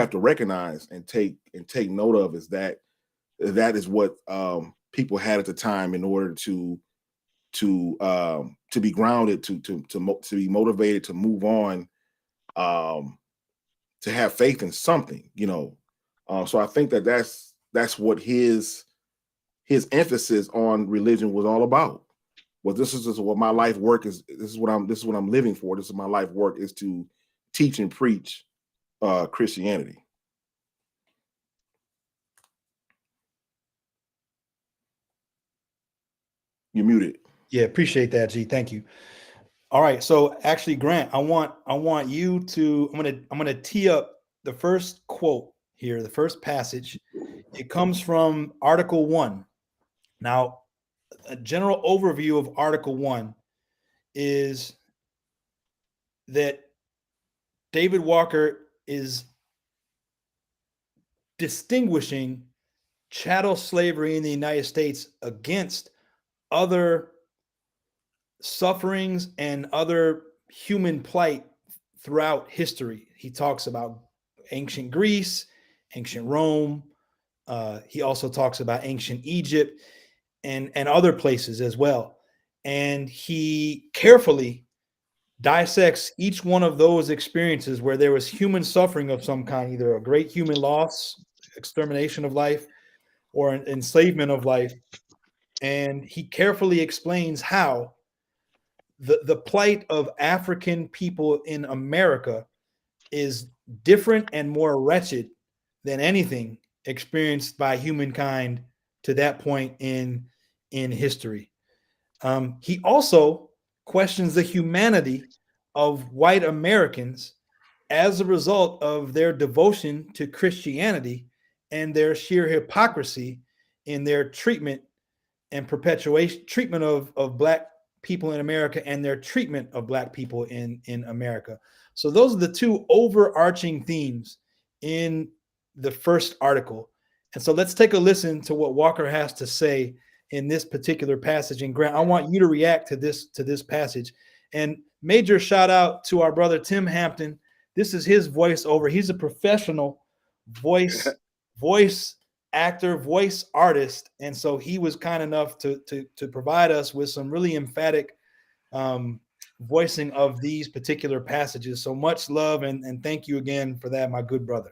to recognize and take note of, is that is what people had at the time in order to be grounded, to be motivated, to move on, to have faith in something, So I think that's what his emphasis on religion was all about. Well, this is just what my life work is. This is what I'm living for. This is my life work, is to teach and preach Christianity. You're muted. Yeah, appreciate that, G. Thank you. All right, so actually, Grant, I want you to. I'm gonna tee up the first quote here, the first passage. It comes from Article 1. Now, a general overview of Article 1 is that David Walker is distinguishing chattel slavery in the United States against other sufferings and other human plight throughout history. He talks about ancient Greece, ancient Rome. He also talks about ancient Egypt and other places as well. And he carefully dissects each one of those experiences where there was human suffering of some kind, either a great human loss, extermination of life, or an enslavement of life. And he carefully explains how the plight of African people in America is different and more wretched than anything experienced by humankind to that point in history. He also questions the humanity of white Americans as a result of their devotion to Christianity and their sheer hypocrisy in their treatment and treatment of Black people in America and their treatment of Black people in America. So those are the two overarching themes in the first article. And so let's take a listen to what Walker has to say in this particular passage. And Grant, I want you to react to this passage. And major shout out to our brother Tim Hampton. This is his voiceover. He's a professional voice actor, voice artist, and so he was kind enough to provide us with some really emphatic voicing of these particular passages. So much love and thank you again for that, my good brother.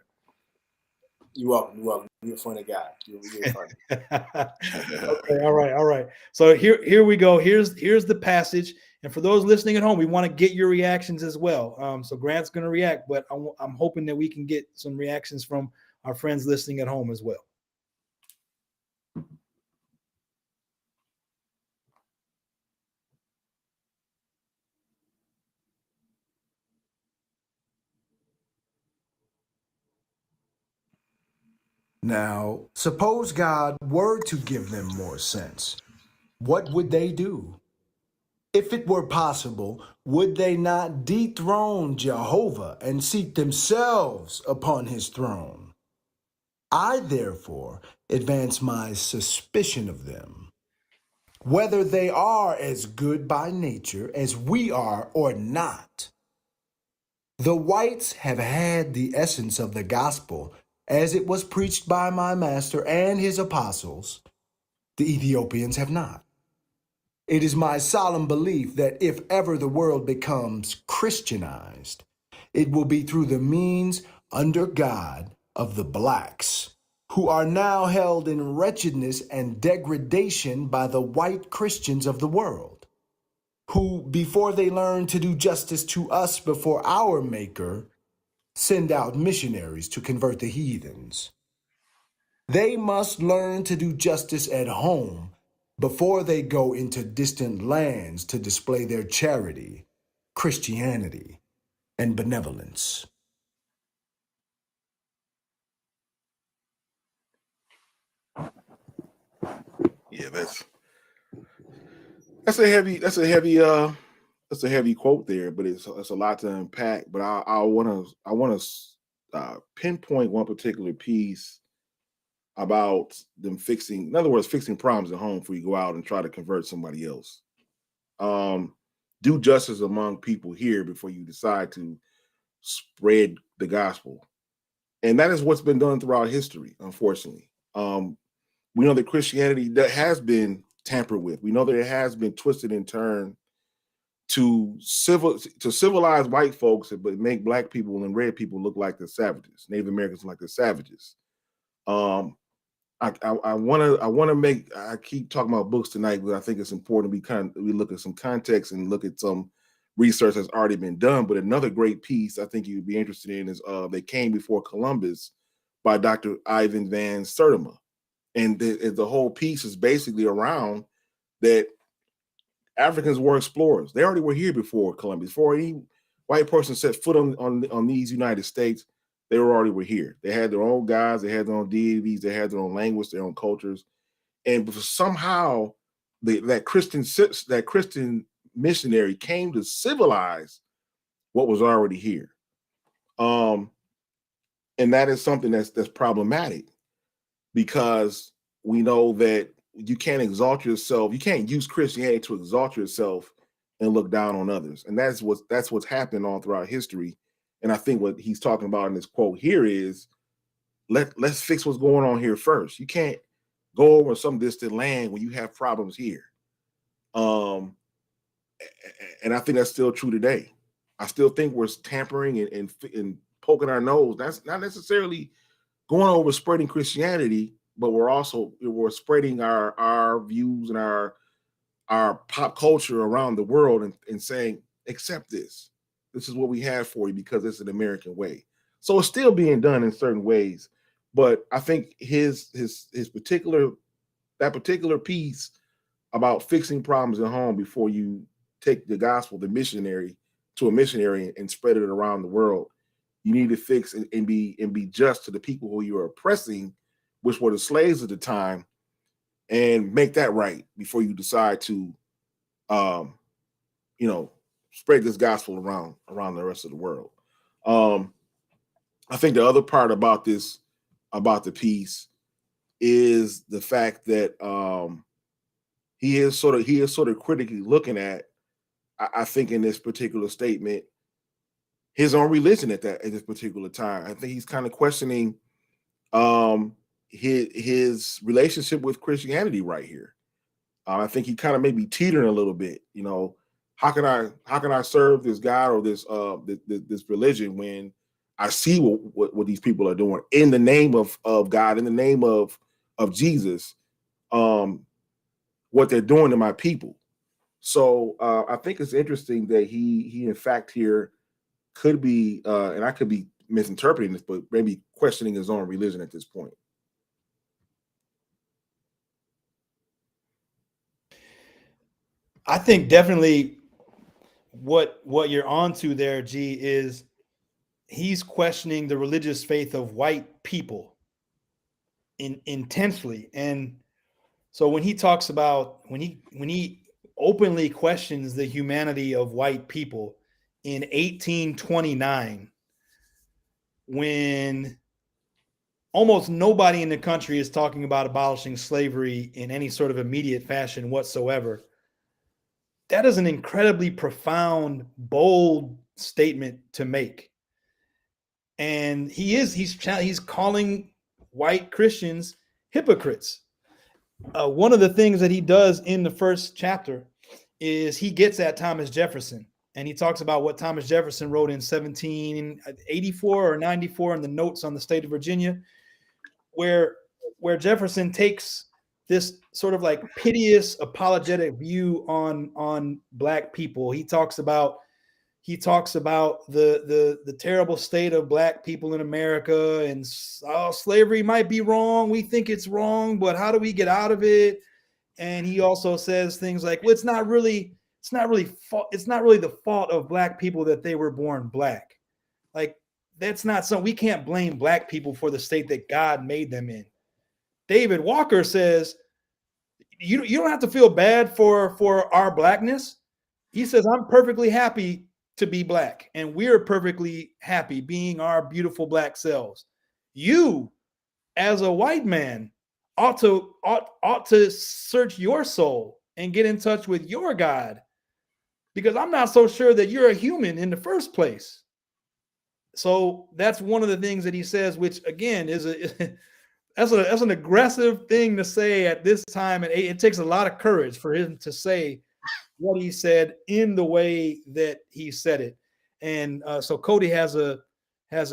You're welcome. You're welcome. You're a funny guy. You're funny. Okay, all right. So here we go. Here's the passage. And for those listening at home, we want to get your reactions as well. So Grant's going to react, but I'm hoping that we can get some reactions from our friends listening at home as well. Now, suppose God were to give them more sense. What would they do? If it were possible, would they not dethrone Jehovah and seat themselves upon his throne? I, therefore, advance my suspicion of them. Whether they are as good by nature as we are or not, the whites have had the essence of the gospel as it was preached by my master and his apostles. The Ethiopians have not. It is my solemn belief that if ever the world becomes Christianized, it will be through the means under God of the blacks, who are now held in wretchedness and degradation by the white Christians of the world, who, before they learn to do justice to us before our Maker, send out missionaries to convert the heathens. They must learn to do justice at home before they go into distant lands to display their charity, Christianity, and benevolence. Yeah, that's a heavy quote there, but it's a lot to unpack. But I want to pinpoint one particular piece about them fixing, in other words, fixing problems at home before you go out and try to convert somebody else. Um, do justice among people here before you decide to spread the gospel, and that is what's been done throughout history. Unfortunately, we know that Christianity that has been tampered with. We know that it has been twisted and turned to civilize white folks, but make black people and red people look like the savages, Native Americans like the savages. Um, I want to make. I keep talking about books tonight, but I think it's important we look at some context and look at some research that's already been done. But another great piece I think you'd be interested in is "They Came Before Columbus" by Dr. Ivan Van Sertima, and the whole piece is basically around that Africans were explorers. They already were here before Columbus. Before any white person set foot on these United States, they were here. They had their own gods, they had their own deities, they had their own language, their own cultures, and somehow that Christian missionary came to civilize what was already here. And that is something that's problematic because we know that you can't exalt yourself. You can't use Christianity to exalt yourself and look down on others. And that's what's happened all throughout history. And I think what he's talking about in this quote here is let's fix what's going on here first. You can't go over some distant land when you have problems here. And I think that's still true today. I still think we're tampering and poking our nose. That's not necessarily going over spreading Christianity, but we're spreading our views and our pop culture around the world and saying, accept this. This is what we have for you because it's an American way. So it's still being done in certain ways. But I think his particular piece about fixing problems at home before you take the gospel, the missionary, to a missionary and spread it around the world. You need to fix and be just to the people who you are oppressing, which were the slaves at the time, and make that right before you decide to, um, spread this gospel around the rest of the world. Um, I think the other part about the piece, is the fact that he is sort of critically looking at, I think in this particular statement, his own religion at this particular time. I think he's kind of questioning his relationship with Christianity right here. I think he kind of maybe teetering a little bit. How can I serve this God or this religion when I see what these people are doing in the name of God, in the name of Jesus, what they're doing to my people. So I think it's interesting that he in fact here could be, and I could be misinterpreting this, but maybe questioning his own religion at this point. I think definitely what you're onto there, G, is he's questioning the religious faith of white people. intensely. And so when he talks about when he openly questions the humanity of white people in 1829, when almost nobody in the country is talking about abolishing slavery in any sort of immediate fashion whatsoever, that is an incredibly profound, bold statement to make. And he's calling white Christians hypocrites. One of the things that he does in the first chapter is he gets at Thomas Jefferson, and he talks about what Thomas Jefferson wrote in 1784 or 94 in the notes on the state of Virginia, where Jefferson takes this sort of like piteous apologetic view on black people. He talks about the terrible state of black people in America, and slavery might be wrong. We think it's wrong, but how do we get out of it? And he also says things like, well, it's not really the fault of black people that they were born black. Like, that's not something. We can't blame black people for the state that God made them in. David Walker says, you don't have to feel bad for our blackness. He says, I'm perfectly happy to be black, and we're perfectly happy being our beautiful black selves. You, as a white man, ought to search your soul and get in touch with your God, because I'm not so sure that you're a human in the first place. So that's one of the things that he says, which again is that's an aggressive thing to say at this time, and it takes a lot of courage for him to say what he said in the way that he said it. And so Cody has a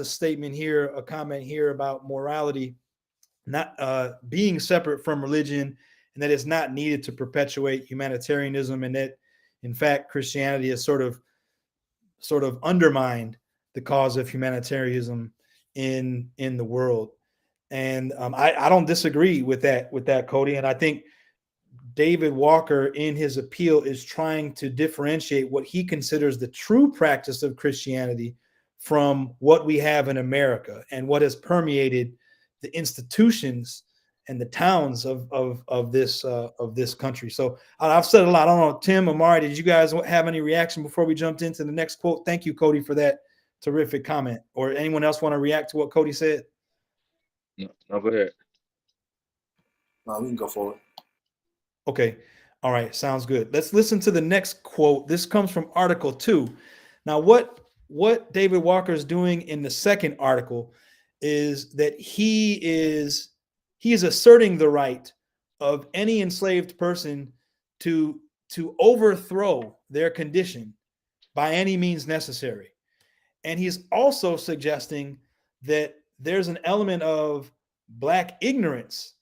statement here, a comment here about morality not being separate from religion, and that it's not needed to perpetuate humanitarianism, and that in fact Christianity has sort of undermined the cause of humanitarianism in the world. And I don't disagree with that, Cody. And I think David Walker, in his appeal, is trying to differentiate what he considers the true practice of Christianity from what we have in America and what has permeated the institutions and the towns of this country. So I've said a lot. I don't know, Tim, Amari, did you guys have any reaction before we jumped into the next quote? Thank you, Cody, for that terrific comment. Or anyone else want to react to what Cody said? No, go ahead. No, we can go forward. Okay. All right. Sounds good. Let's listen to the next quote. This comes from Article 2. Now, what David Walker is doing in the second article is that he is asserting the right of any enslaved person to overthrow their condition by any means necessary. And he's also suggesting that there's an element of black ignorance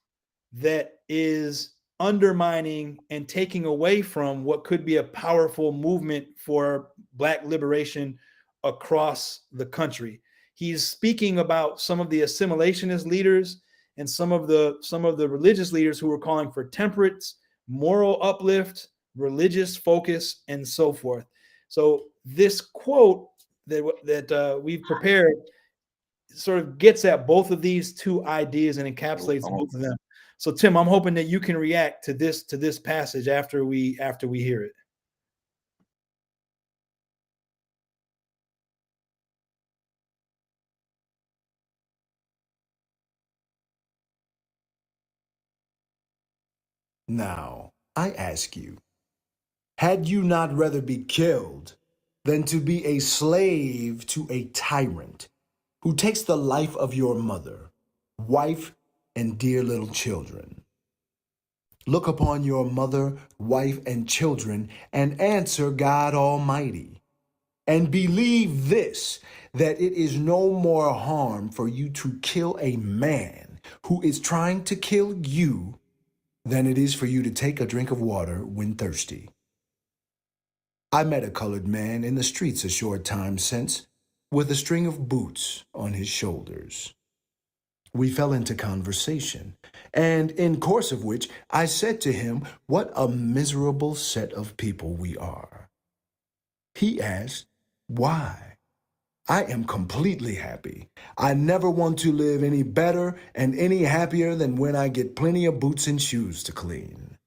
that is undermining and taking away from what could be a powerful movement for black liberation across the country. He's speaking about some of the assimilationist leaders and some of the religious leaders who were calling for temperance, moral uplift, religious focus, and so forth. So this quote that we've prepared sort of gets at both of these two ideas and encapsulates both of them. So Tim, I'm hoping that you can react to this passage after we hear it. Now, I ask you, had you not rather be killed than to be a slave to a tyrant who takes the life of your mother, wife, and dear little children? Look upon your mother, wife, and children and answer God Almighty. And believe this, that it is no more harm for you to kill a man who is trying to kill you than it is for you to take a drink of water when thirsty. I met a colored man in the streets a short time since with a string of boots on his shoulders. We fell into conversation, and in course of which I said to him, what a miserable set of people we are. He asked, why? I am completely happy. I never want to live any better and any happier than when I get plenty of boots and shoes to clean.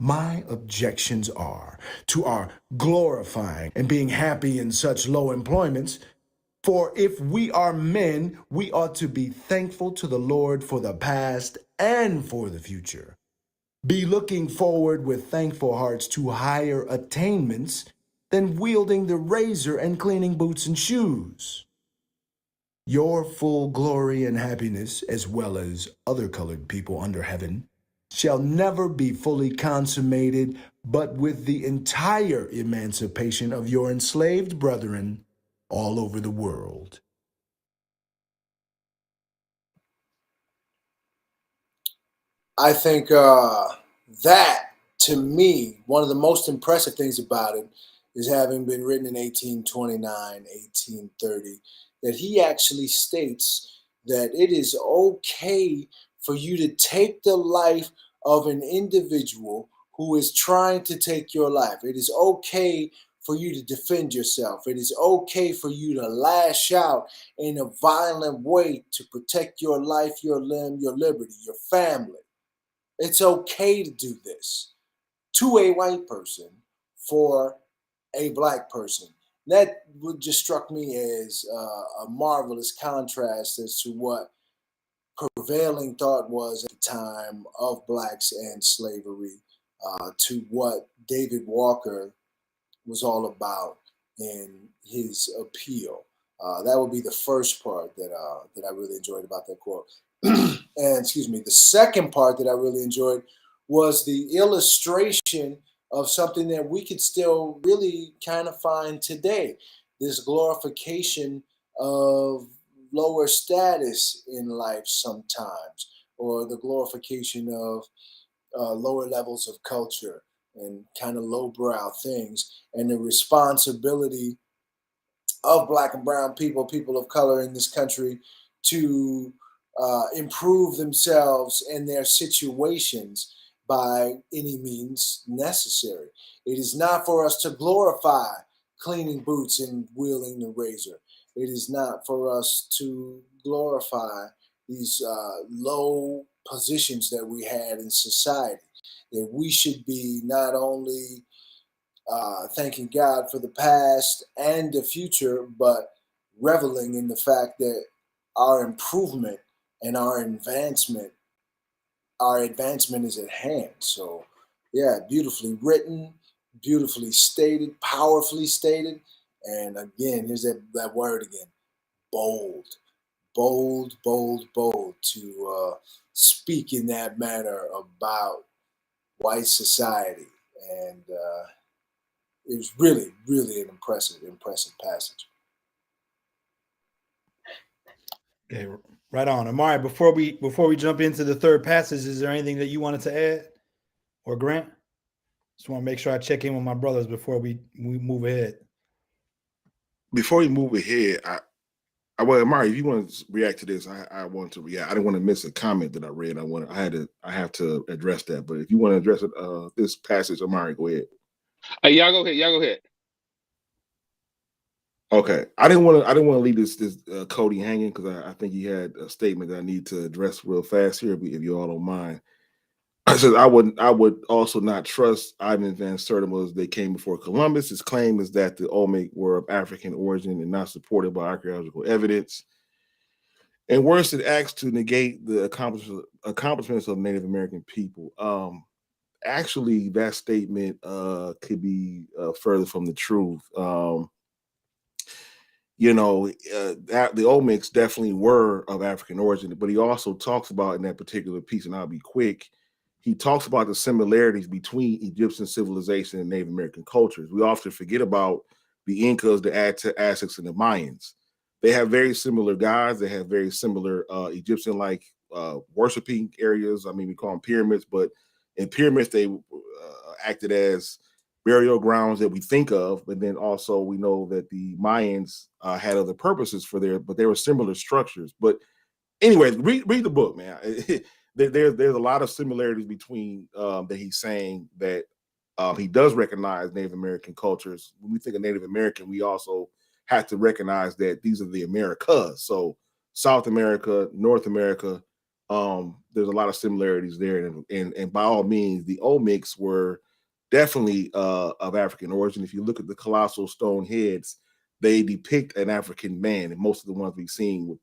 My objections are to our glorifying and being happy in such low employments. For if we are men, we ought to be thankful to the Lord for the past and for the future. Be looking forward with thankful hearts to higher attainments than wielding the razor and cleaning boots and shoes. Your full glory and happiness, as well as other colored people under heaven, shall never be fully consummated, but with the entire emancipation of your enslaved brethren all over the world. I think that, to me, one of the most impressive things about it is having been written in 1829, 1830, that he actually states that it is okay for you to take the life of an individual who is trying to take your life. It is okay for you to defend yourself. It is okay for you to lash out in a violent way to protect your life, your limb, your liberty, your family. It's okay to do this to a white person for a black person. That would just struck me as a marvelous contrast as to what prevailing thought was at the time of blacks and slavery to what David Walker was all about in his appeal. That would be the first part that I really enjoyed about that quote. And excuse me, the second part that I really enjoyed was the illustration of something that we could still really kind of find today. This glorification of lower status in life sometimes, or the glorification of lower levels of culture and kind of lowbrow things, and the responsibility of black and brown people, people of color in this country, to improve themselves and their situations by any means necessary. It is not for us to glorify cleaning boots and wielding the razor. It is not for us to glorify these low positions that we had in society. That we should be not only thanking God for the past and the future, but reveling in the fact that our improvement and our advancement is at hand. So, yeah, beautifully written, beautifully stated, powerfully stated, and again, here's that word again: bold, bold, bold, bold. To speak in that manner about white society, and it was really, really an impressive passage. Okay, right on. Amari, before we jump into the third passage, is there anything that you wanted to add or Grant? Just want to make sure I check in with my brothers before we move ahead. Before we move ahead, well, Mari, if you want to react to this, I want to react. I don't want to miss a comment that I read. I have to address that. But if you want to address it, this passage, Amari, go ahead. Hey, y'all go ahead. Y'all go ahead. Okay, I didn't want to leave this Cody hanging because I think he had a statement that I need to address real fast here, if you all don't mind. I said I would also not trust Ivan Van Sertima as they came before Columbus. His claim is that the Olmec were of African origin and not supported by archaeological evidence. And worse, it acts to negate the accomplishments of Native American people. Actually, that statement could be further from the truth. That the Olmecs definitely were of African origin, but he also talks about in that particular piece, and I'll be quick. He talks about the similarities between Egyptian civilization and Native American cultures. We often forget about the Incas, the Aztecs, and the Mayans. They have very similar gods. They have very similar Egyptian-like worshiping areas. I mean, we call them pyramids, but in pyramids, they acted as burial grounds that we think of, but then also we know that the Mayans had other purposes but they were similar structures. But anyways, read the book, man. There's a lot of similarities between that he's saying that he does recognize Native American cultures. When we think of Native American, we also have to recognize that these are the Americas. So South America, North America, there's a lot of similarities there. And by all means, the Olmecs were definitely of African origin. If you look at the colossal stone heads, they depict an African man, and most of the ones we've seen with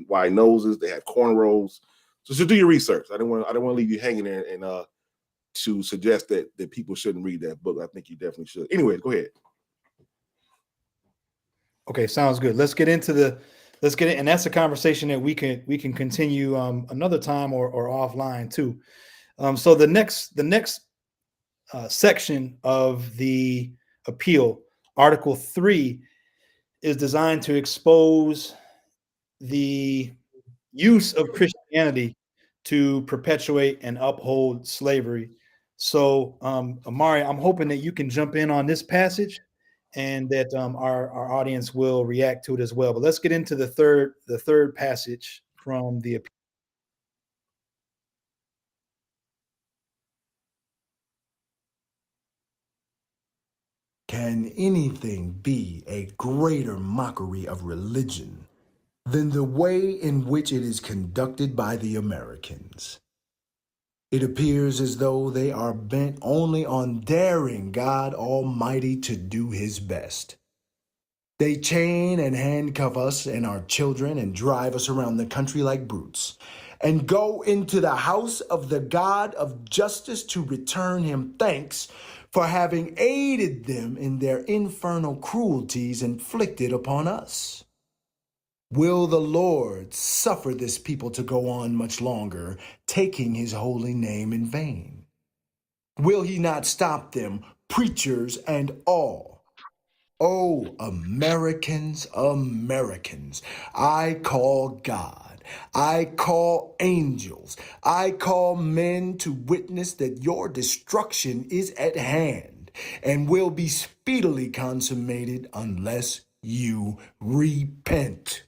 wide noses, they have cornrows. So just do your research. I don't want to leave you hanging there and to suggest that people shouldn't read that book. I think you definitely should. Anyway, go ahead. Okay, sounds good. Let's get it, and that's a conversation that we can continue another time or offline too. So the next section of the appeal, Article 3, is designed to expose the use of Christianity to perpetuate and uphold slavery. So, Amari, I'm hoping that you can jump in on this passage and that our audience will react to it as well. But let's get into the third passage from the appeal. Can anything be a greater mockery of religion than the way in which it is conducted by the Americans? It appears as though they are bent only on daring God Almighty to do his best. They chain and handcuff us and our children and drive us around the country like brutes, and go into the house of the God of justice to return him thanks for having aided them in their infernal cruelties inflicted upon us. Will the Lord suffer this people to go on much longer, taking his holy name in vain? Will he not stop them, preachers and all? Oh, Americans, Americans, I call God, I call angels, I call men to witness that your destruction is at hand and will be speedily consummated unless you repent.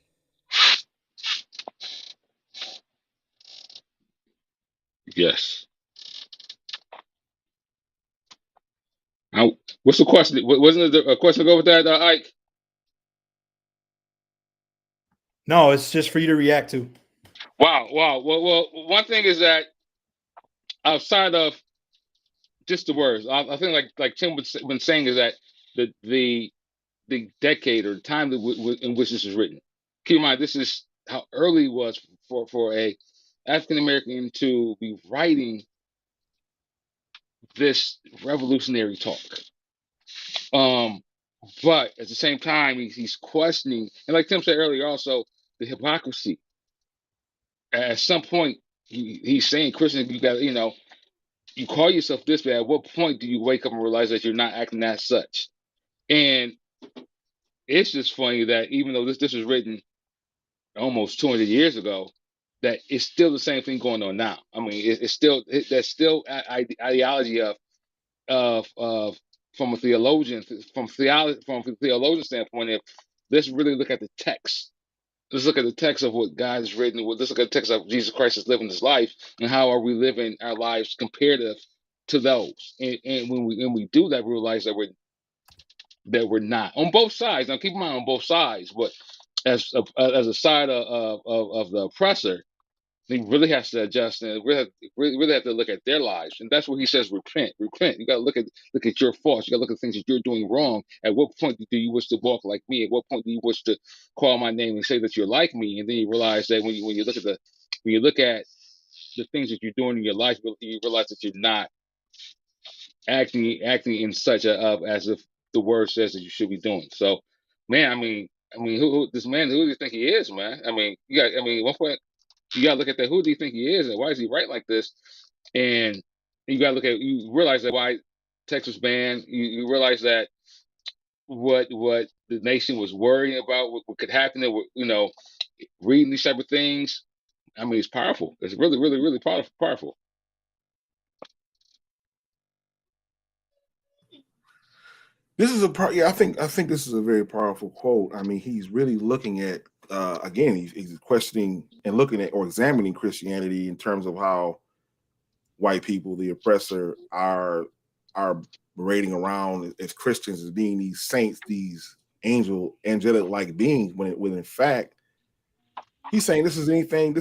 Yes. Now, what's the question? Wasn't it a question to go with that, Ike? No, it's just for you to react to. Wow. Well, one thing is that outside of just the words, I think like Tim was been saying is that the decade or time in which this was written. Keep in mind, this is how early it was for a African American to be writing this revolutionary talk. Um, but at the same time, he's questioning, and like Tim said earlier, also the hypocrisy. At some point, he's saying, Christian, you got, you call yourself this, but at what point do you wake up and realize that you're not acting as such? And it's just funny that even though this was written almost 200 years ago, that it's still the same thing going on now. I mean, it's still that's still ideology of from a theologian from a theologian standpoint. If let's really look at the text, let's look at the text of what God has written. Let's look at the text of Jesus Christ is living his life, and how are we living our lives comparative to those. And when we do that, we realize that we're not on both sides. Now, keep in mind on both sides, but as a side of the oppressor, he really has to adjust and really have to look at their lives, and that's what he says: repent, repent. You got to look at your faults. You got to look at things that you're doing wrong. At what point do you wish to walk like me? At what point do you wish to call my name and say that you're like me? And then you realize that when you look at the things that you're doing in your life, you realize that you're not acting in such as if the word says that you should be doing. So, man, who this man? Who do you think he is, man? One point you gotta look at that. Who do you think he is, and why is he right like this? And you realize that why Texas banned. You realize that what the nation was worrying about, what could happen, and reading these type of things. I mean, it's powerful. It's really, really, really powerful. This is I think this is a very powerful quote. I mean, he's really looking at again, he's questioning and looking at or examining Christianity in terms of how white people, the oppressor, are parading around as Christians as being these saints, these angelic like beings, when in fact he's saying this is anything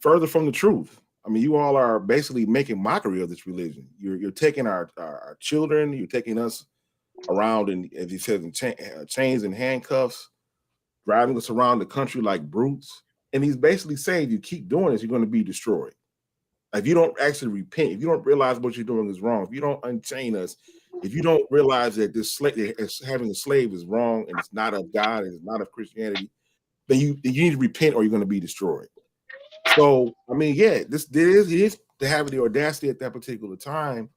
further from the truth. I mean, you all are basically making mockery of this religion. You're taking our children, you're taking us around, and as he says, in chains and handcuffs, driving us around the country like brutes. And he's basically saying, you keep doing this, you're going to be destroyed. If you don't actually repent, if you don't realize what you're doing is wrong, if you don't unchain us, if you don't realize that having a slave is wrong and it's not of God and it's not of Christianity, then you need to repent or you're going to be destroyed. So, I mean, yeah, he is to have the audacity at that particular time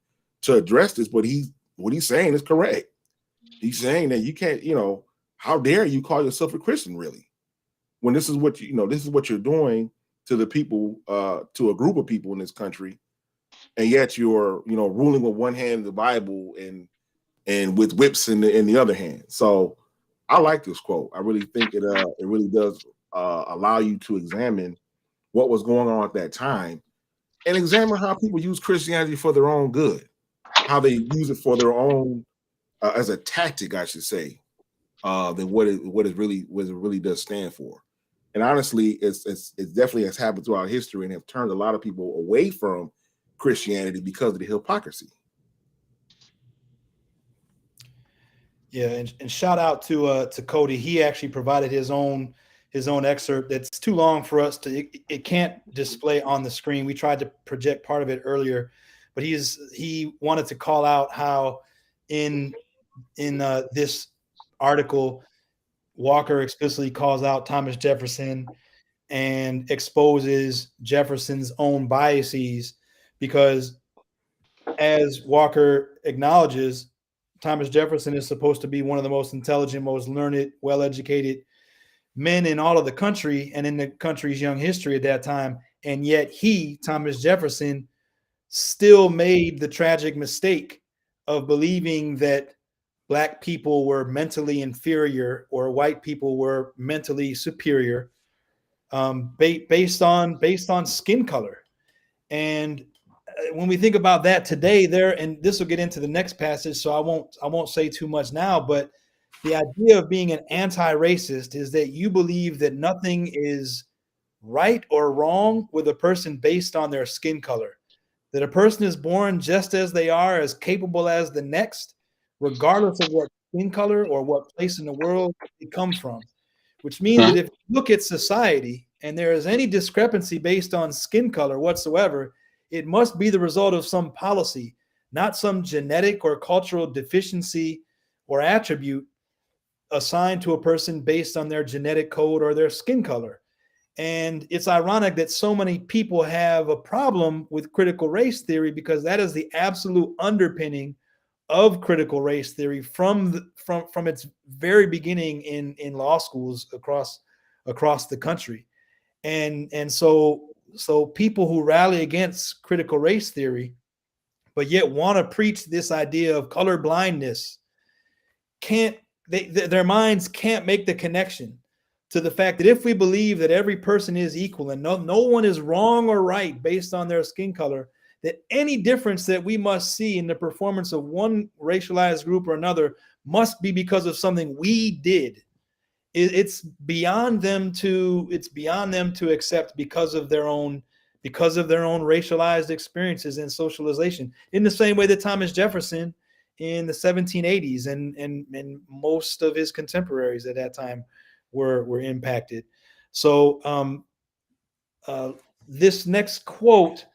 to address this, but what he's saying is correct. He's saying that you can't, how dare you call yourself a Christian, really, when this is what this is what you're doing to the people, to a group of people in this country, and yet you're, ruling with one hand the Bible and with whips in the other hand. So, I like this quote. I really think it really does allow you to examine what was going on at that time and examine how people use Christianity for their own good, how they use it for their own as a tactic, I should say, than what it really does stand for. And honestly, it's definitely has happened throughout history and have turned a lot of people away from Christianity because of the hypocrisy. Yeah, and shout out to Cody. He actually provided his own excerpt. That's too long for us to. It can't display on the screen. We tried to project part of it earlier, but he wanted to call out how in this article, Walker explicitly calls out Thomas Jefferson and exposes Jefferson's own biases, because as Walker acknowledges, Thomas Jefferson is supposed to be one of the most intelligent, most learned, well-educated men in all of the country and in the country's young history at that time. And yet he, Thomas Jefferson, still made the tragic mistake of believing that Black people were mentally inferior or white people were mentally superior, based on skin color. And when we think about that today, and this will get into the next passage, so I won't say too much now, but the idea of being an anti-racist is that you believe that nothing is right or wrong with a person based on their skin color, that a person is born just as they are, as capable as the next, regardless of what skin color or what place in the world they come from. Which means that if you look at society and there is any discrepancy based on skin color whatsoever, it must be the result of some policy, not some genetic or cultural deficiency or attribute assigned to a person based on their genetic code or their skin color. And it's ironic that so many people have a problem with critical race theory, because that is the absolute underpinning of critical race theory from its very beginning in law schools across the country. And so people who rally against critical race theory, but yet want to preach this idea of color blindness, their minds can't make the connection to the fact that if we believe that every person is equal and no one is wrong or right based on their skin color, that any difference that we must see in the performance of one racialized group or another must be because of something we did. It's beyond them to accept because of their own racialized experiences and socialization, in the same way that Thomas Jefferson in the 1780s and most of his contemporaries at that time were impacted. So this next quote,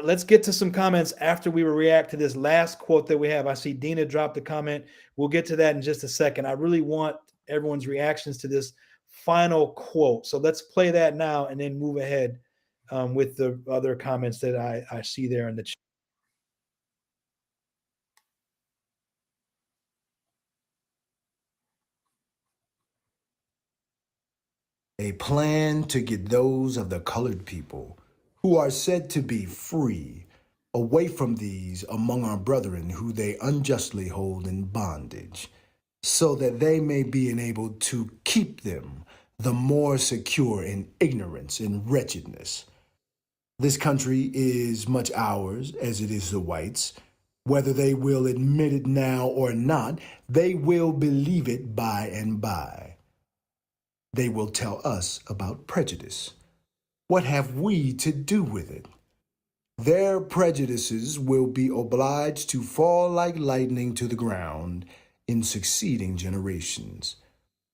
let's get to some comments after we react to this last quote that we have. I see Dina dropped a comment. We'll get to that in just a second. I really want everyone's reactions to this final quote. So let's play that now and then move ahead with the other comments that I see there in the chat. A plan to get those of the colored people who are said to be free away from these among our brethren who they unjustly hold in bondage, so that they may be enabled to keep them the more secure in ignorance and wretchedness. This country is much ours as it is the whites, Whether they will admit it now or not, they will believe it by and by. They will tell us about prejudice. What have we to do with it? Their prejudices will be obliged to fall like lightning to the ground in succeeding generations.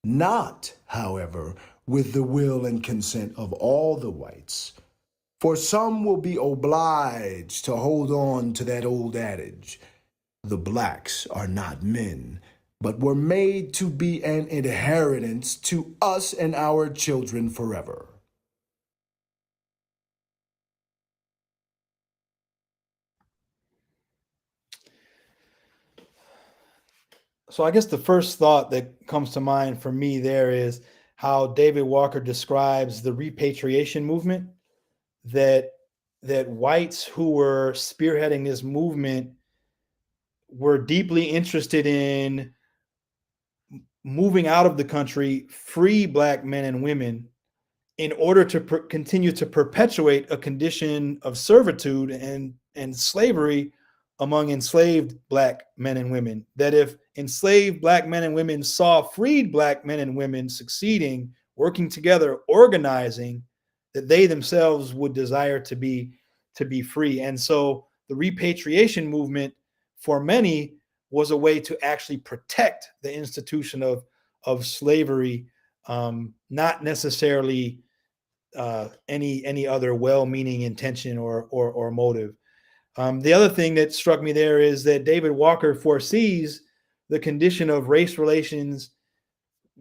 Not, however, with the will and consent of all the whites. For some will be obliged to hold on to that old adage, the blacks are not men, but were made to be an inheritance to us and our children forever. So I guess the first thought that comes to mind for me there is how David Walker describes the repatriation movement, that whites who were spearheading this movement were deeply interested in moving out of the country, free black men and women, in order to continue to perpetuate a condition of servitude and slavery among enslaved black men and women. That if enslaved black men and women saw freed black men and women succeeding, working together, organizing, that they themselves would desire to be free. And so the repatriation movement for many was a way to actually protect the institution of slavery, not necessarily any other well-meaning intention or motive. The other thing that struck me there is that David Walker foresees the condition of race relations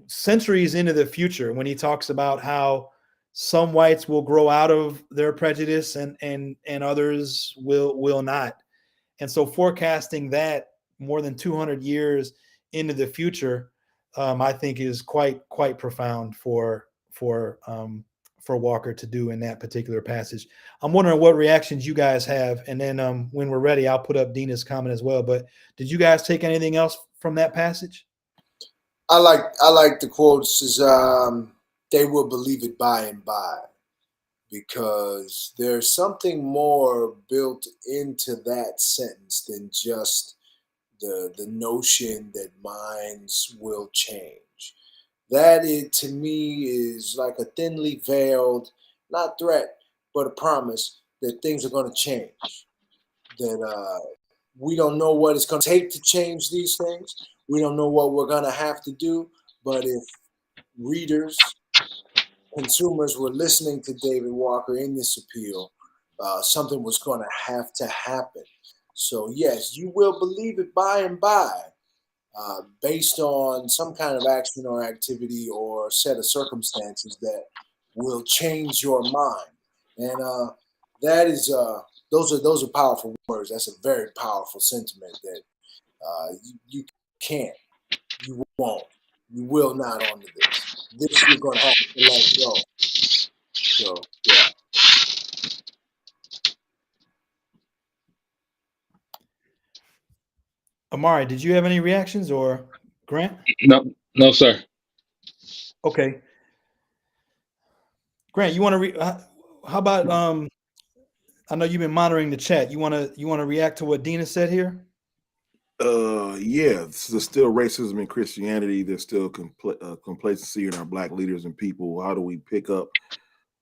centuries into the future when he talks about how some whites will grow out of their prejudice and others will not. And so forecasting that more than 200 years into the future, I think is quite profound for Walker to do in that particular passage. I'm wondering what reactions you guys have, and then when we're ready, I'll put up Dina's comment as well. But did you guys take anything else from that passage? I like the quotes as they will believe it by and by, because there's something more built into that sentence than just the notion that minds will change. That it to me is like a thinly veiled, not threat, but a promise that things are going to change. That we don't know what it's going to take to change these things. We don't know what we're going to have to do. But if readers, consumers were listening to David Walker in this appeal, something was going to happen. So, yes, you will believe it by and by, based on some kind of action or activity or set of circumstances that will change your mind. And that is, those are powerful words. That's a very powerful sentiment that you can't, you won't, you will not onto this. This you're going to have to let go. So, yeah. Amari, did you have any reactions, or Grant? No, sir. Okay, Grant, you want to how about I know you've been monitoring the chat. You want to react to what Dina said here? Yeah, there's still racism in Christianity. There's still complacency in our black leaders and people. How do we pick up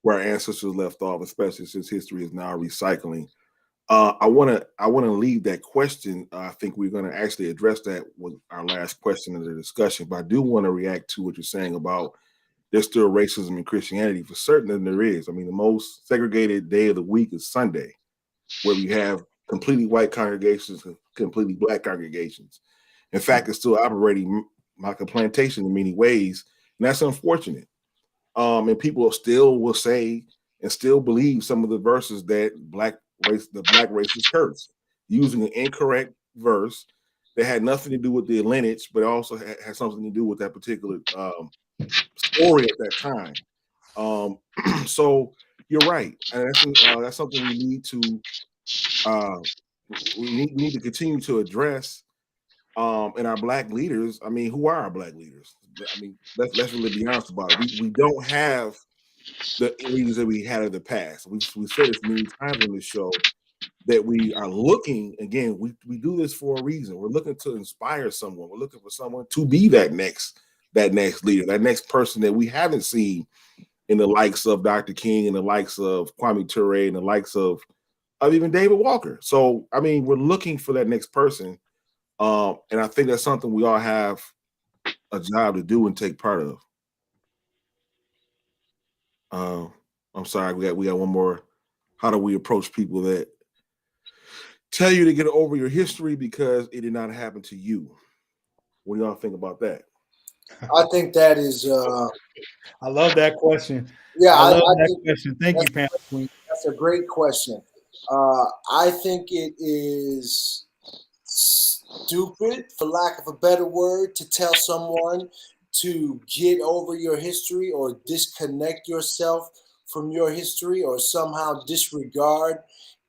where our ancestors left off, especially since history is now recycling? I want to leave that question. I think we're going to actually address that with our last question of the discussion. But I do want to react to what you're saying about there's still racism in Christianity. For certain, there is. I mean, the most segregated day of the week is Sunday, where we have completely white congregations and completely black congregations. In fact, it's still operating like a plantation in many ways, and that's unfortunate. And people still will say and still believe some of the verses that the black race is cursed, using an incorrect verse that had nothing to do with their lineage, but also had something to do with that particular story at that time. So you're right, and that's something we need to we need to continue to address. And our black leaders, I mean, who are our black leaders? I mean, let's really be honest about it. We don't have the leaders that we had in the past. We've said this many times on this show. that we are looking, again, we do this for a reason. We're looking to inspire someone. We're looking for someone to be that next leader, that next person that we haven't seen in the likes of Dr. King and the likes of Kwame Ture and the likes of even David Walker. So, I mean, we're looking for that next person. And I think that's something we all have a job to do and take part of. I'm sorry, we got one more. How do we approach people that tell you to get over your history because it did not happen to you? What do y'all think about that? I think that is. I love that question. Yeah, I love I that think question. Thank you, Pam. that's a great question. I think it is stupid, for lack of a better word, to tell someone to get over your history or disconnect yourself from your history or somehow disregard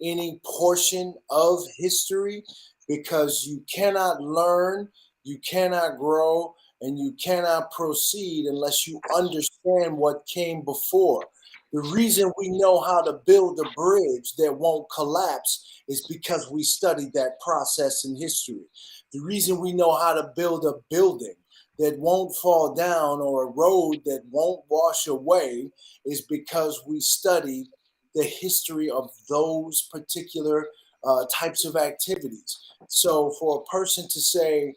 any portion of history, because you cannot learn, you cannot grow, and you cannot proceed unless you understand what came before. The reason we know how to build a bridge that won't collapse is because we studied that process in history. The reason we know how to build a building that won't fall down or a road that won't wash away is because we studied the history of those particular types of activities. So for a person to say,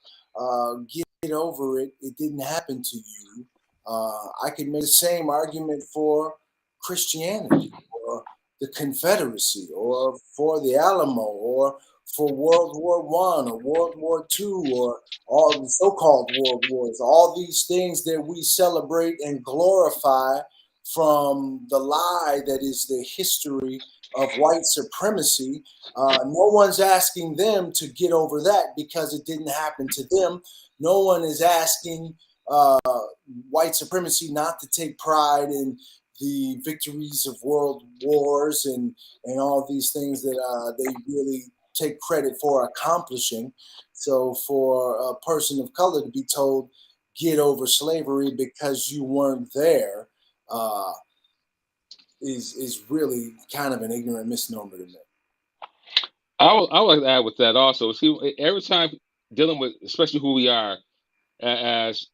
get over it, it didn't happen to you, I could make the same argument for Christianity or the Confederacy or for the Alamo or for World War One or World War Two or all the so-called world wars, all these things that we celebrate and glorify from the lie that is the history of white supremacy. No one's asking them to get over that because it didn't happen to them. No one is asking white supremacy not to take pride in the victories of world wars and all these things that they really take credit for accomplishing. So for a person of color to be told, get over slavery because you weren't there, is really kind of an ignorant misnomer to me. I would like to add with that also. See, every time dealing with, especially who we are as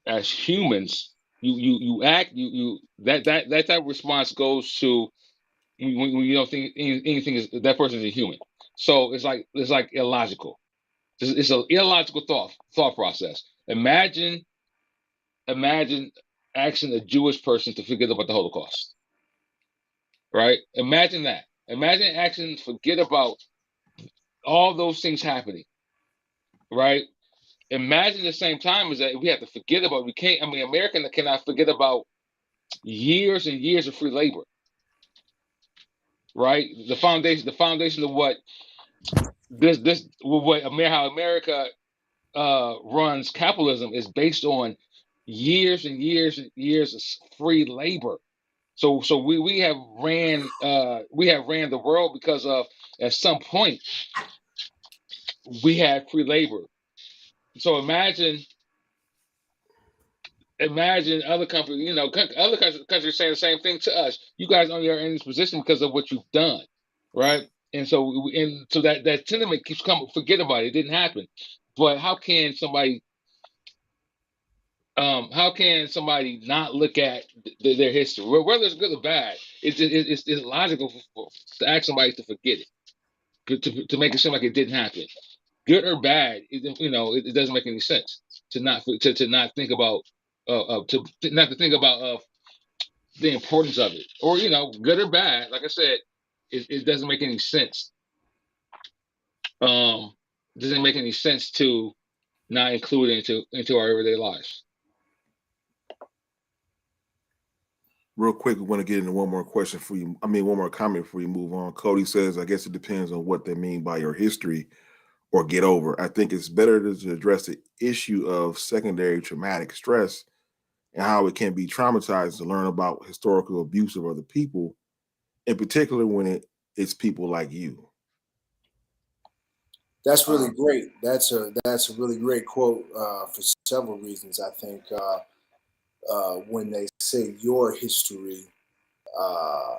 humans, you act you that type of response goes to when you don't think anything is that person is a human. So it's like illogical. It's an illogical thought process. Imagine asking a Jewish person to forget about the Holocaust, right? Imagine that. Imagine asking forget about all those things happening, right? Imagine the same time as that we have to forget about. We can't. I mean, America cannot forget about years and years of free labor, right? The foundation of what how America runs capitalism is based on years and years and years of free labor. So we have ran the world because of, at some point, we had free labor. So imagine other countries, other countries saying the same thing to us. You guys only are in this position because of what you've done, right? And so that sentiment keeps coming. Forget about it. It didn't happen. But how can somebody not look at their history, whether it's good or bad? It's logical to ask somebody to forget it, to make it seem like it didn't happen. Good or bad, it doesn't make any sense to not think about not to think about the importance of it, or good or bad. Like I said, it doesn't make any sense. Um, doesn't make any sense to not include it into our everyday lives. Real quick, we want to get into one more question for you. I mean, one more comment before you move on. Cody says, I guess it depends on what they mean by your history or get over. I think it's better to address the issue of secondary traumatic stress and how it can be traumatized to learn about historical abuse of other people, in particular when it's people like you. That's really great. That's a really great quote for several reasons. I think when they say your history, uh,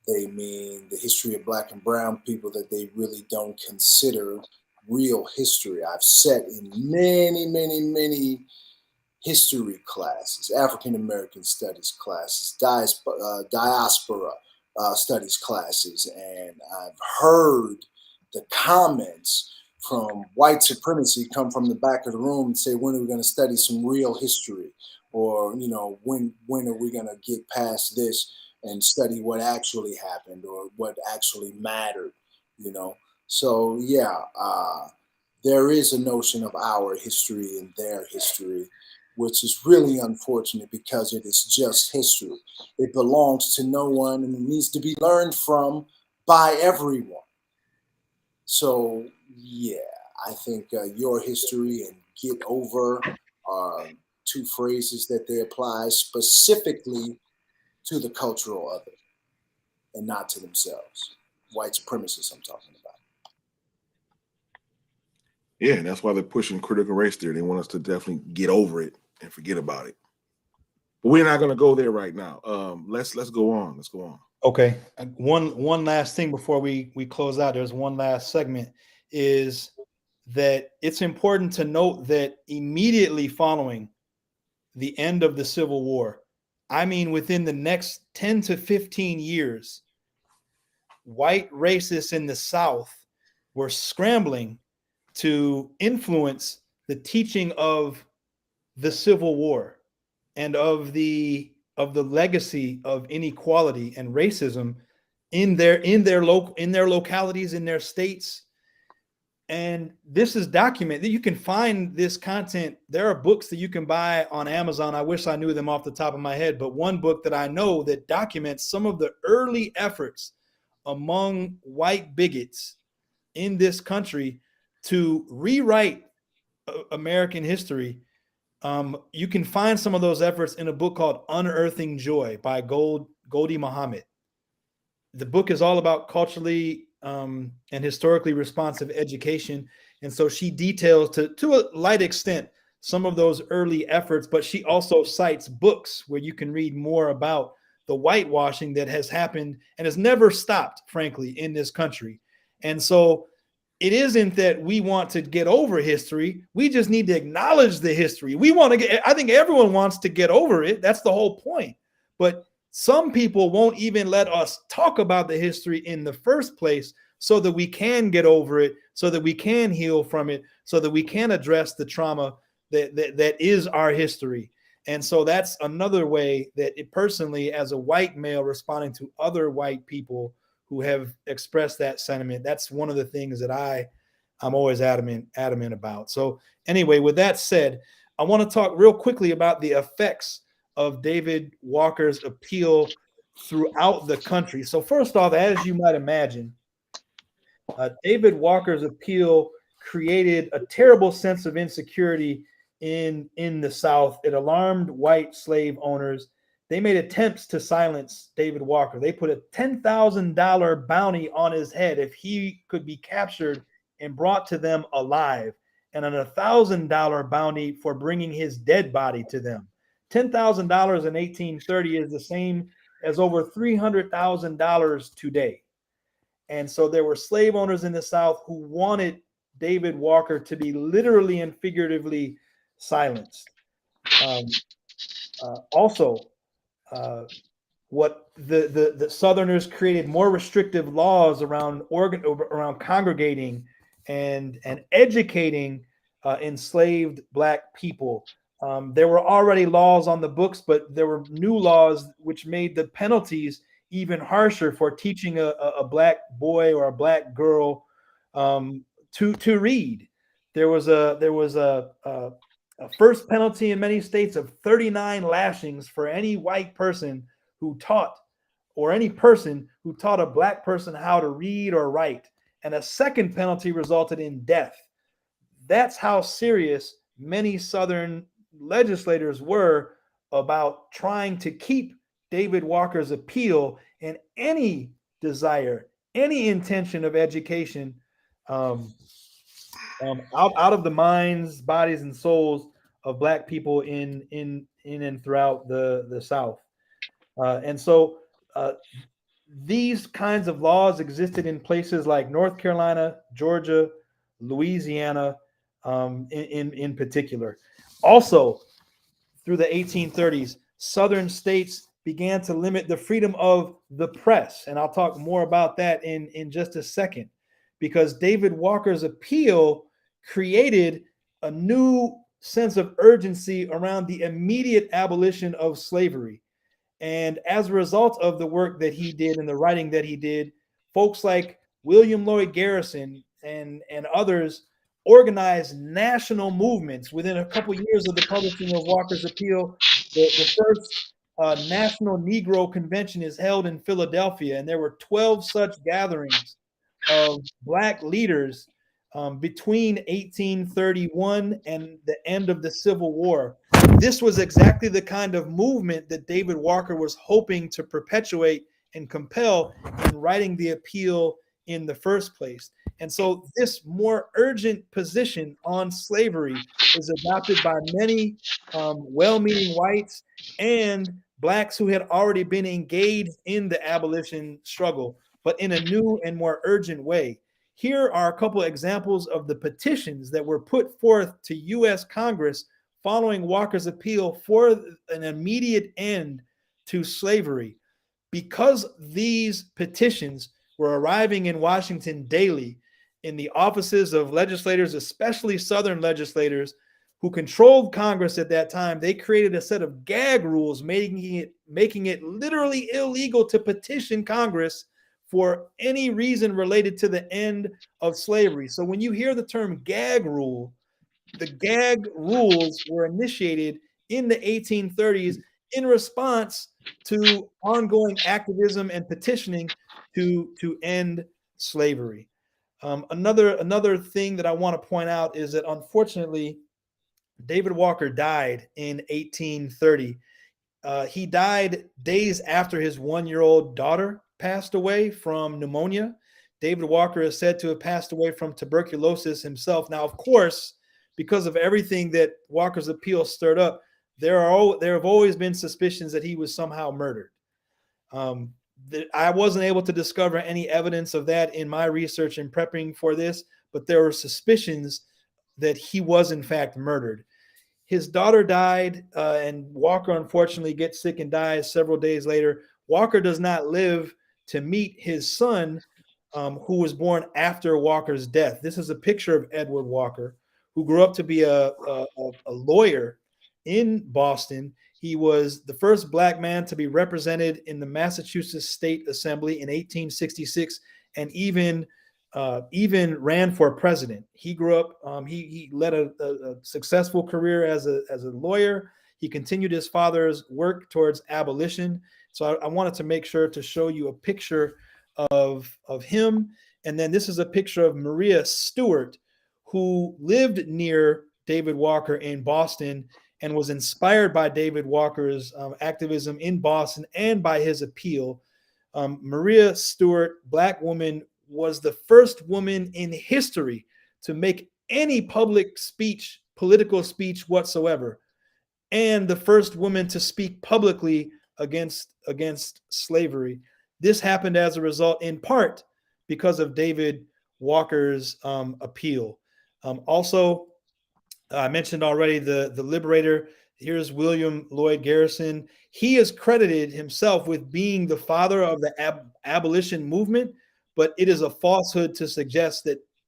they mean the history of black and brown people that they really don't consider real history. I've sat in many history classes, African American studies classes, diaspora studies classes, and I've heard the comments from white supremacy come from the back of the room and say, when are we going to study some real history? Or, when are we going to get past this and study what actually happened or what actually mattered, So, yeah, there is a notion of our history and their history, which is really unfortunate because it is just history. It belongs to no one and it needs to be learned from by everyone. So, yeah, I think your history and get over are two phrases that they apply specifically to the cultural other and not to themselves. White supremacists, I'm talking about. Yeah, and that's why they're pushing critical race theory. They want us to definitely get over it and forget about it. But we're not going to go there right now. Let's go on. Let's go on. Okay. One last thing before we close out. There's one last segment, is that it's important to note that immediately following the end of the Civil War, I mean within the next 10 to 15 years, white racists in the South were scrambling to influence the teaching of the Civil War and of the legacy of inequality and racism in their localities, in their states. And this is documented. You can find this content. There are books that you can buy on Amazon. I wish I knew them off the top of my head, but one book that I know that documents some of the early efforts among white bigots in this country to rewrite American history. You can find some of those efforts in a book called Unearthing Joy by Goldie Muhammad. The book is all about culturally and historically responsive education. And so she details to a light extent some of those early efforts, but she also cites books where you can read more about the whitewashing that has happened and has never stopped, frankly, in this country. And so it isn't that we want to get over history. We just need to acknowledge the history. I think everyone wants to get over it. That's the whole point. But some people won't even let us talk about the history in the first place so that we can get over it, so that we can heal from it, so that we can address the trauma that is our history. And so that's another way that it personally, as a white male responding to other white people who have expressed that sentiment, that's one of the things that I'm always adamant about. So anyway, with that said, I want to talk real quickly about the effects of David Walker's appeal throughout the country. So first off, as you might imagine, David Walker's appeal created a terrible sense of insecurity in the South. It alarmed white slave owners. They made attempts to silence David Walker. They put a $10,000 bounty on his head if he could be captured and brought to them alive, and a $1,000 bounty for bringing his dead body to them. $10,000 in 1830 is the same as over $300,000 today. And so there were slave owners in the South who wanted David Walker to be literally and figuratively silenced. What the Southerners created more restrictive laws around congregating and educating enslaved Black people. There were already laws on the books, but there were new laws which made the penalties even harsher for teaching a Black boy or a Black girl to read. There was a first penalty in many states of 39 lashings for any white person who taught, or any person who taught a Black person how to read or write. And a second penalty resulted in death. That's how serious many Southern legislators were about trying to keep David Walker's appeal and any desire, any intention of education out of the minds, bodies, and souls of Black people in and throughout the South. And so these kinds of laws existed in places like North Carolina, Georgia, Louisiana, in particular. Also, through the 1830s, Southern states began to limit the freedom of the press. And I'll talk more about that in just a second, because David Walker's appeal created a new sense of urgency around the immediate abolition of slavery. And as a result of the work that he did and the writing that he did, folks like William Lloyd Garrison and others organized national movements. Within a couple of years of the publishing of Walker's Appeal, the first National Negro Convention is held in Philadelphia, and there were 12 such gatherings of Black leaders between 1831 and the end of the Civil War. This was exactly the kind of movement that David Walker was hoping to perpetuate and compel in writing the appeal in the first place. And so this more urgent position on slavery was adopted by many well-meaning whites and Blacks who had already been engaged in the abolition struggle, but in a new and more urgent way. Here are a couple of examples of the petitions that were put forth to U.S. Congress following Walker's appeal for an immediate end to slavery. Because these petitions were arriving in Washington daily, in the offices of legislators, especially Southern legislators who controlled Congress at that time, they created a set of gag rules, making it literally illegal to petition Congress for any reason related to the end of slavery. So when you hear the term gag rule, the gag rules were initiated in the 1830s in response to ongoing activism and petitioning to end slavery. Another thing that I want to point out is that unfortunately, David Walker died in 1830. He died days after his 1-year-old daughter passed away from pneumonia. David Walker is said to have passed away from tuberculosis himself. Now, of course, because of everything that Walker's appeal stirred up, there have always been suspicions that he was somehow murdered. I wasn't able to discover any evidence of that in my research and prepping for this, but there were suspicions that he was in fact murdered. His daughter died, and Walker unfortunately gets sick and dies several days later. Walker does not live to meet his son, who was born after Walker's death. This is a picture of Edward Walker, who grew up to be a lawyer in Boston. He was the first Black man to be represented in the Massachusetts State Assembly in 1866, and even ran for president. He grew up, he led a successful career as a lawyer. He continued his father's work towards abolition. So I wanted to make sure to show you a picture of him. And then this is a picture of Maria Stewart, who lived near David Walker in Boston and was inspired by David Walker's activism in Boston and by his appeal. Maria Stewart, Black woman, was the first woman in history to make any public speech, political speech whatsoever, and the first woman to speak publicly against slavery. This happened as a result, in part, because of David Walker's appeal. Also, I mentioned already the liberator. Here's William Lloyd Garrison. He is credited himself with being the father of the abolition movement, but it is a falsehood to suggest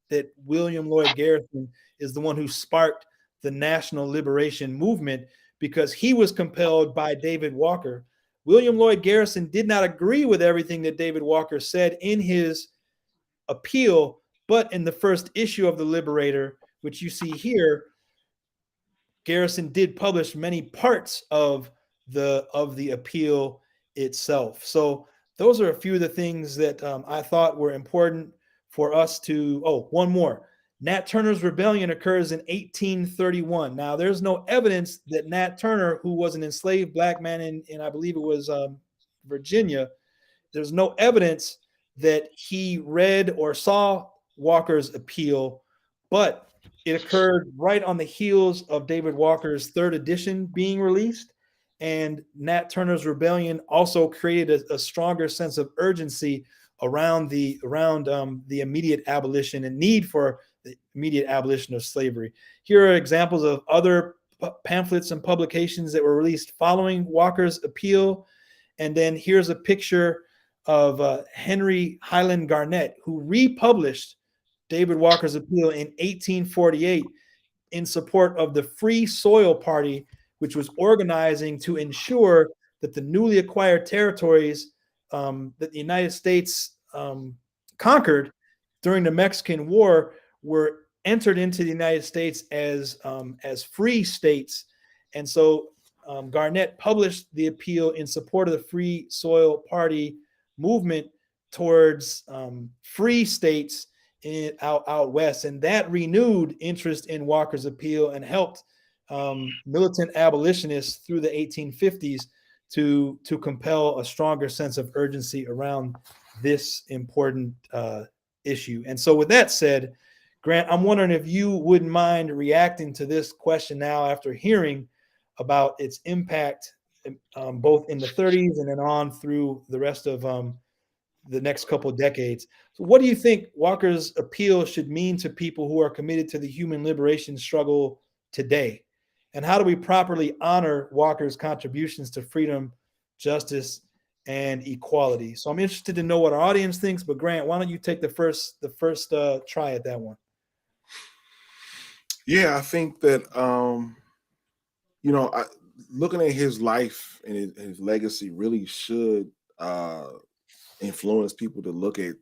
that William Lloyd Garrison is the one who sparked the national liberation movement, because he was compelled by David Walker. William Lloyd Garrison did not agree with everything that David Walker said in his appeal, but in the first issue of the Liberator, which you see here, Garrison did publish many parts of the appeal itself. So those are a few of the things that I thought were important for us to. Oh, one more. Nat Turner's rebellion occurs in 1831. Now, there's no evidence that Nat Turner, who was an enslaved Black man in I believe it was Virginia, there's no evidence that he read or saw Walker's appeal, but it occurred right on the heels of David Walker's third edition being released. And Nat Turner's rebellion also created a stronger sense of urgency around the immediate abolition and need for the immediate abolition of slavery. Here are examples of other pamphlets and publications that were released following Walker's appeal. And then here's a picture of Henry Highland Garnett, who republished David Walker's appeal in 1848 in support of the Free Soil Party, which was organizing to ensure that the newly acquired territories that the United States conquered during the Mexican War were entered into the United States as free states. And so Garnett published the appeal in support of the Free Soil Party movement towards free states out west, and that renewed interest in Walker's appeal and helped militant abolitionists through the 1850s to compel a stronger sense of urgency around this important issue. And so, with that said, Grant, I'm wondering if you wouldn't mind reacting to this question now after hearing about its impact both in the 30s and then on through the rest of the next couple of decades. So what do you think Walker's appeal should mean to people who are committed to the human liberation struggle today? And how do we properly honor Walker's contributions to freedom, justice, and equality? So I'm interested to know what our audience thinks, but Grant, why don't you take the first try at that one? Yeah, I think that, looking at his life and his legacy really should influence people to look at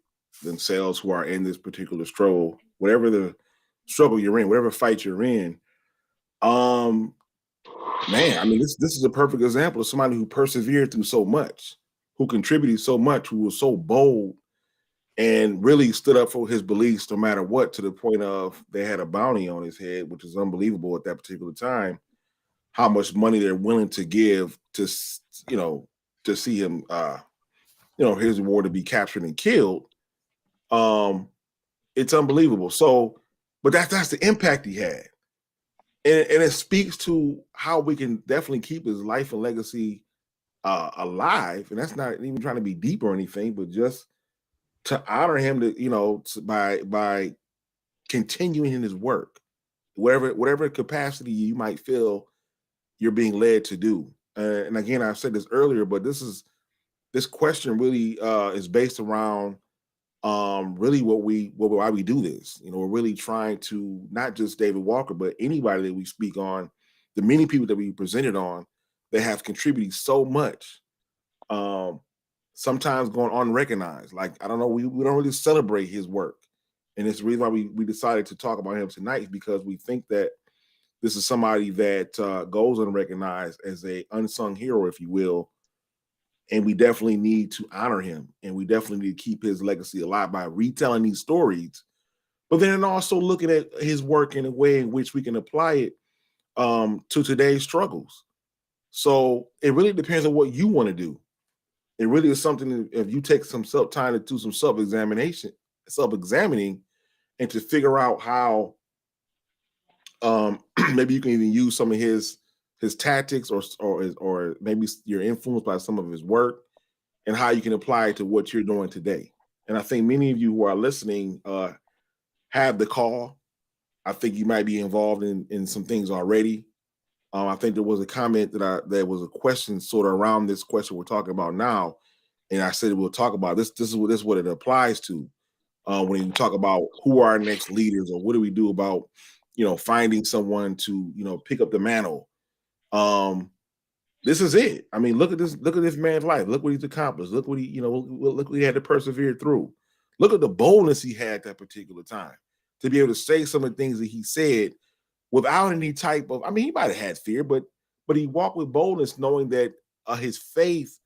themselves who are in this particular struggle, whatever the struggle you're in, whatever fight you're in. Man, I mean, this is a perfect example of somebody who persevered through so much, who contributed so much, who was so bold and really stood up for his beliefs no matter what, to the point of they had a bounty on his head, which is unbelievable at that particular time, how much money they're willing to give to see him his reward to be captured and killed. It's unbelievable. So, but that's the impact he had. And it speaks to how we can definitely keep his life and legacy alive. And that's not even trying to be deep or anything, but just to honor him by continuing in his work, whatever capacity you might feel you're being led to do. And again, I've said this earlier, but this question really is based around really why we do this. We're really trying to, not just David Walker, but anybody that we speak on, the many people that we presented on that have contributed so much, sometimes going unrecognized. Like, I don't know, we don't really celebrate his work. And it's the reason why we decided to talk about him tonight, because we think that this is somebody that goes unrecognized as a unsung hero, if you will. And we definitely need to honor him, and we definitely need to keep his legacy alive by retelling these stories, but then also looking at his work in a way in which we can apply it to today's struggles. So it really depends on what you want to do. It really is something, if you take some time to do some self-examining, and to figure out how maybe you can even use some of his tactics, or maybe you're influenced by some of his work, and how you can apply it to what you're doing today. And I think many of you who are listening have the call. I think you might be involved in some things already. I think there was a comment there was a question sort of around this question we're talking about now, and I said we'll talk about this. This is what it applies to when you talk about who are our next leaders, or what do we do about finding someone to pick up the mantle. This is it. I mean, look at this man's life. Look what he's accomplished. Look what look what he had to persevere through. Look at the boldness he had that particular time to be able to say some of the things that he said without any type of, I mean, he might have had fear, but he walked with boldness, knowing that his faith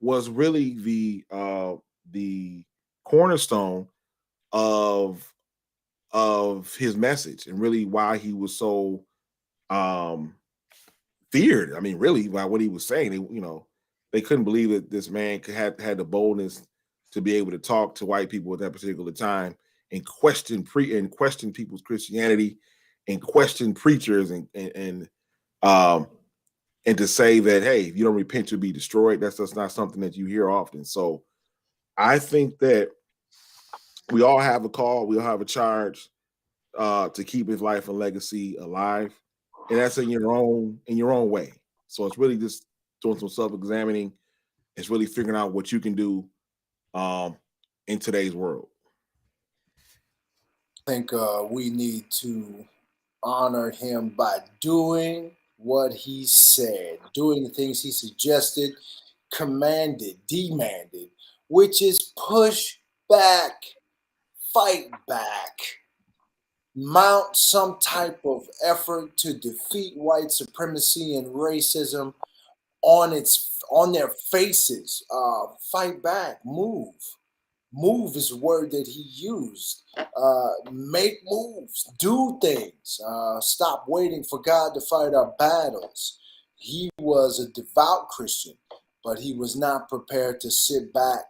was really the cornerstone of his message, and really why he was so feared. I mean, really, by what he was saying. They couldn't believe that this man had the boldness to be able to talk to white people at that particular time and question people's Christianity, and question preachers, and And to say that, hey, if you don't repent, you'll be destroyed, that's just not something that you hear often. So I think that we all have a call, we all have a charge to keep his life and legacy alive. And that's in your own way. So it's really just doing some self-examining. It's really figuring out what you can do in today's world. I think we need to honor him by doing what he said, doing the things he suggested, commanded, demanded, which is push back, fight back, mount some type of effort to defeat white supremacy and racism on their faces. Fight back, move. Move is a word that he used. Make moves, do things. Stop waiting for God to fight our battles. He was a devout Christian, but he was not prepared to sit back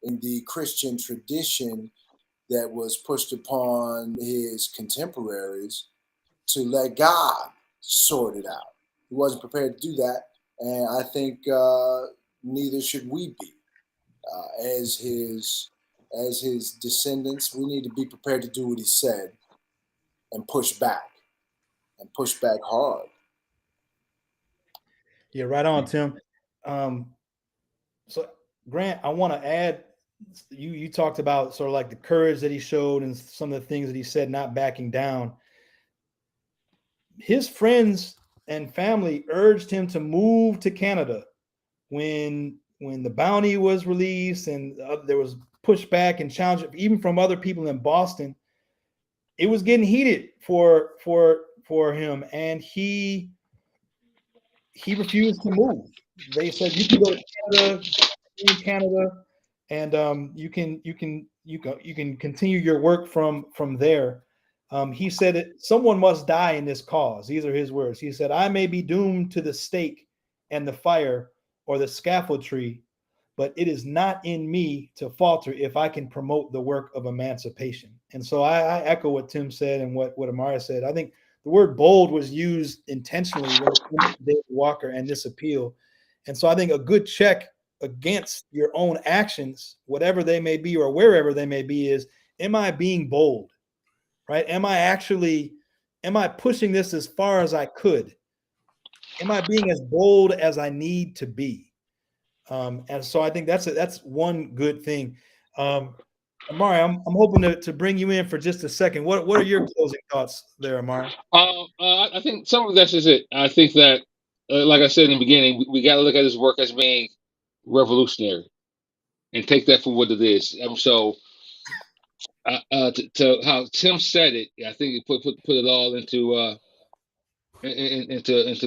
in the Christian tradition that was pushed upon his contemporaries to let God sort it out. He wasn't prepared to do that, and I think neither should we be. As his descendants, we need to be prepared to do what he said and push back hard. Yeah, right on, Tim. So Grant, I want to add, you talked about sort of like the courage that he showed and some of the things that he said, not backing down. His friends and family urged him to move to Canada when the bounty was released, and there was pushback and challenge even from other people in Boston. It was getting heated for him, and he refused to move. They said you can go to Canada, in Canada, and you can continue your work from there. He said, someone must die in this cause. These are his words. He said, I may be doomed to the stake and the fire or the scaffold tree, but it is not in me to falter if I can promote the work of emancipation. And so I echo what Tim said and what Amara said. I think the word bold was used intentionally when it comes to David Walker and this appeal. And so I think a good check against your own actions, whatever they may be or wherever they may be, is, am I being bold? Right? Am I pushing this as far as I could? Am I being as bold as I need to be? And so I think that's one good thing. Amari, I'm hoping to bring you in for just a second. What are your closing thoughts there, Amari? I think some of that's just it. I think that, like I said in the beginning, we got to look at his work as being revolutionary and take that for what it is. So, to how Tim said it, I think he put it all into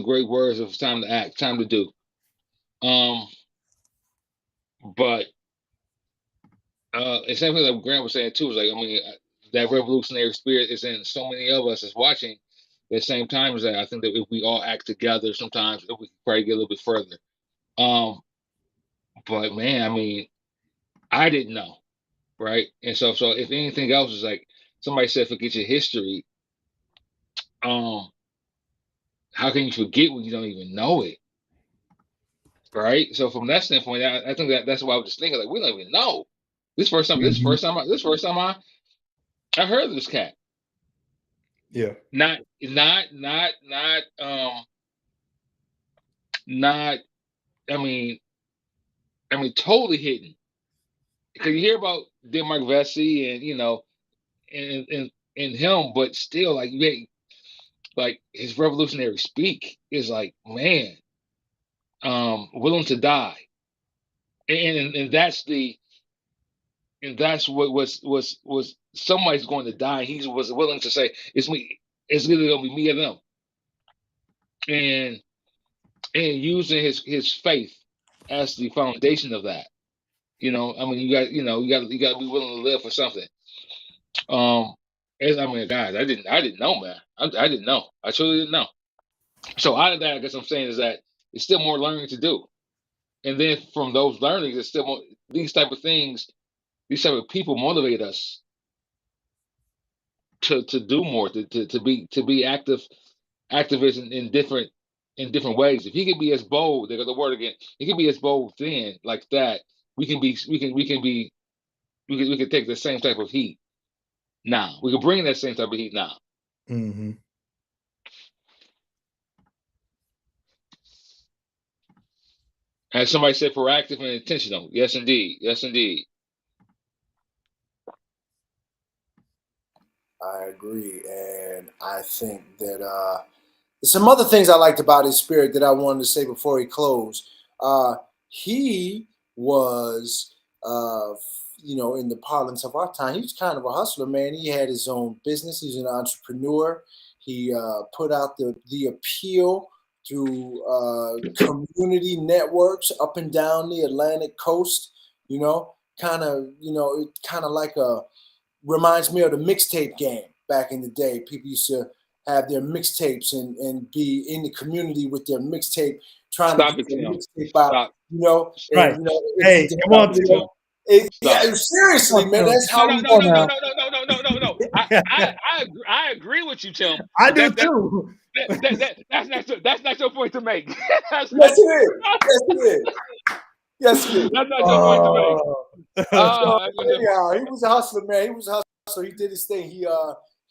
great words of time to act, time to do. But it's something that Grant was saying too. Is like, I mean, that revolutionary spirit is in so many of us as watching. At the same time as that, I think that if we all act together, sometimes we can probably get a little bit further. But man, I mean, I didn't know, right? And so if anything else is like somebody said, forget your history. Um, how can you forget when you don't even know it, right? So from that standpoint, I think that's why I was just thinking, like, we don't even know. This first time, I heard of this cat. Yeah. Not not. I mean, totally hidden. Because you hear about Denmark Vesey and and him, but still, like his revolutionary speak is like, man, willing to die, and that's what was somebody's going to die. He was willing to say, it's me. It's either gonna be me or them, and using his faith as the foundation of that. I mean, you got to be willing to live for something. I mean, guys, I didn't know, man. I didn't know. I truly didn't know. So out of that, I guess I'm saying is that it's still more learning to do, and then from those learnings, it's still more these type of things. These type of people motivate us to do more, to be active activists in different in different ways. If he could be as bold, they got the word again. He can be as bold then, like that. We can be. We can take the same type of heat now. We can bring that same type of heat now. Mm-hmm. As somebody said, proactive and intentional. Yes, indeed. Yes, indeed. I agree, and I think that there's some other things I liked about his spirit that I wanted to say before he closed. He was, in the parlance of our time, he was kind of a hustler, man. He had his own business. He's an entrepreneur. He put out the appeal through community networks up and down the Atlantic coast. It kind of like a reminds me of the mixtape game back in the day. People used to have their mixtapes and be in the community with their mixtape, trying to Stop get it, their Tim. mixtape out, Stop. Right. it's, Hey, come on, you know, Stop. seriously, man, that's No, how no, we no, on no, no, now. no, no, no, no, no, no. I agree with you, Tim. I But do too. that's not your point to make. that's Yes, not it is. Yes, it is. Yes, it is. that's not your point to make. Oh. So That's not your point. anyhow, he was a hustler, man. He was a hustler. He did his thing. He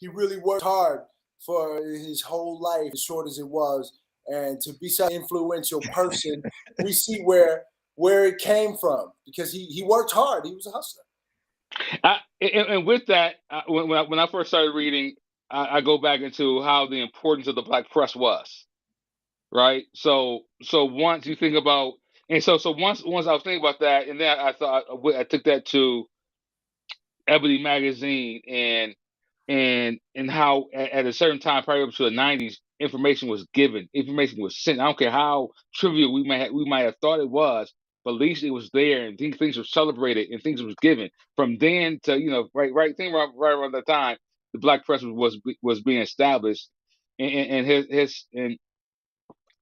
really worked hard for his whole life, as short as it was, and to be such an influential person, we see where it came from because he worked hard. He was a hustler. And with that, when I first started reading, I go back into how the importance of the black press was, right? So once you think about, and so once I was thinking about that, and then I thought I took that to Ebony magazine and how at a certain time prior up to the 90s, information was given, information was sent. I don't care how trivial we might have thought it was, but at least it was there, and things were celebrated and things was given. From then to right thing right around that time, the black press was being established, and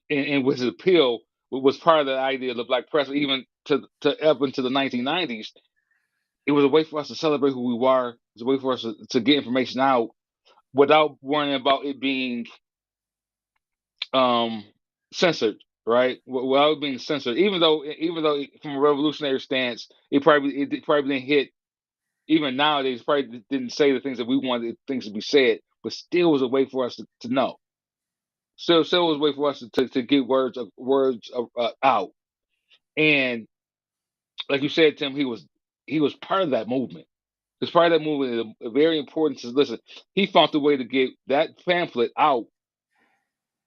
with his appeal was part of the idea of the black press, even to up into the 1990s. It was a way for us to celebrate who we were. It was a way for us to get information out without worrying about it being um, censored, right? Without being censored, even though from a revolutionary stance, it probably didn't hit. Even nowadays, probably didn't say the things that we wanted things to be said, but still was a way for us to know. Still was a way for us to get out. And like you said, Tim, he was part of that movement. He was part of that movement. Very important to listen. He found a way to get that pamphlet out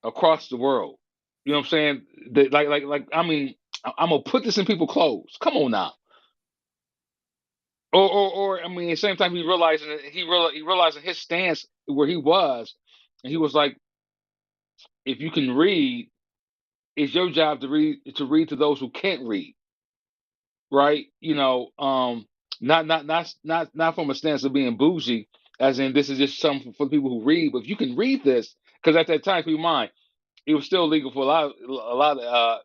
across the world. You know what I'm saying? I mean, I'm gonna put this in people's clothes. Come on now. Or I mean, at the same time, he realizing his stance where he was, and he was like, if you can read, it's your job to read to those who can't read, right? Not from a stance of being bougie, as in this is just something for people who read. But if you can read this, because at that time, keep in mind, it was still legal for a lot of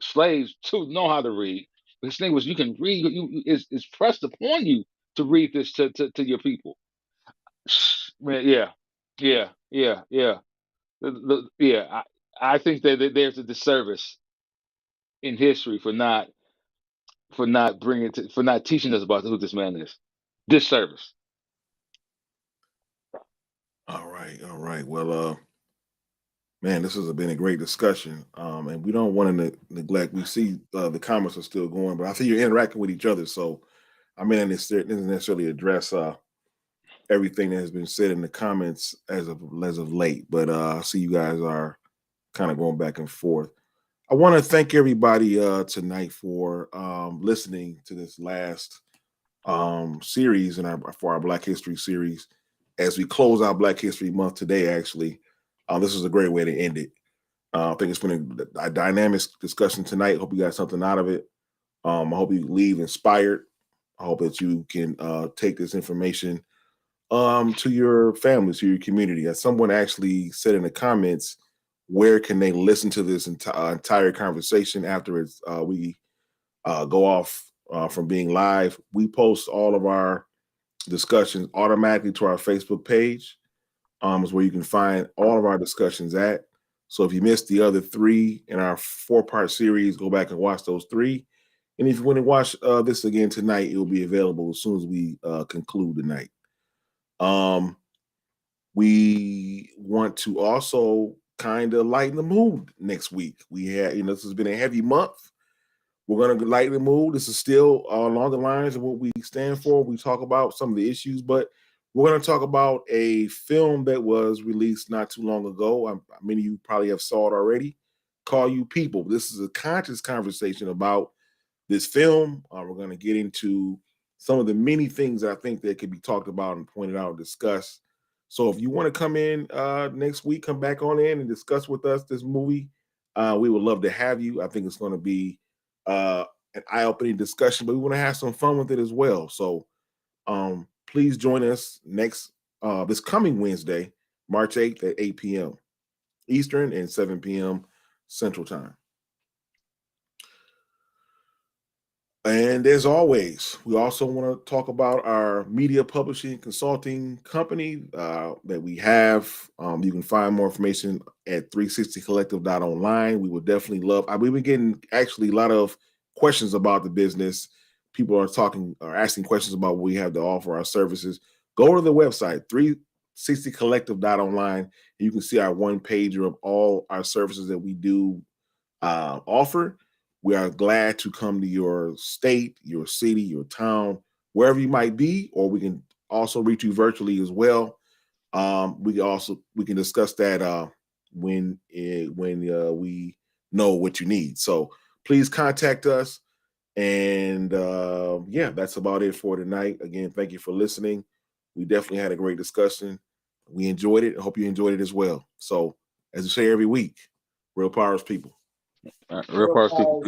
slaves to know how to read. But his thing was, you can read. It's pressed upon you to read this to your people. Man, yeah, yeah, yeah, yeah, yeah. I think that there's a disservice in history for not teaching us about who this man is. Disservice. All right, all right. Well, man, this has been a great discussion. And we don't want to neglect. We see the comments are still going, but I see you're interacting with each other. So I may not necessarily address everything that has been said in the comments as of late, but I see you guys are kind of going back and forth. I want to thank everybody tonight for listening to this last series for our Black History series. As we close out Black History Month today, actually, this is a great way to end it. I think it's been a dynamic discussion tonight. Hope you got something out of it. I hope you leave inspired. I hope that you can take this information to your families, to your community. As someone actually said in the comments, where can they listen to this entire conversation after we go off from being live? We post all of our discussions automatically to our Facebook page. Is where you can find all of our discussions at. So if you missed the other 3 in our 4-part series, go back and watch those 3. And if you want to watch this again tonight, it will be available as soon as we conclude tonight. We want to also kind of lighten the mood next week. We had, this has been a heavy month. We're going to lighten the mood. This is still along the lines of what we stand for. We talk about some of the issues, but we're going to talk about a film that was released not too long ago. Many of you probably have saw it already. Call You People. This is a conscious conversation about this film. We're going to get into some of the many things that I think that could be talked about and pointed out and discussed. So if you want to come in next week, come back on in and discuss with us this movie. We would love to have you. I think it's going to be an eye-opening discussion, but we want to have some fun with it as well. So please join us this coming Wednesday, March 8th at 8 p.m. Eastern and 7 p.m. Central Time. And as always, we also want to talk about our media publishing consulting company that we have. You can find more information at 360collective.online. We would definitely love. We've been getting actually a lot of questions about the business. People are asking questions about what we have to offer, our services. Go to the website, 360collective.online, and you can see our one-pager of all our services that we do offer. We are glad to come to your state, your city, your town, wherever you might be, or we can also reach you virtually as well. We can discuss that when we know what you need. So please contact us. And that's about it for tonight. Again, thank you for listening. We definitely had a great discussion. We enjoyed it. I hope you enjoyed it as well. So as we say every week, real powers people. Real powers people.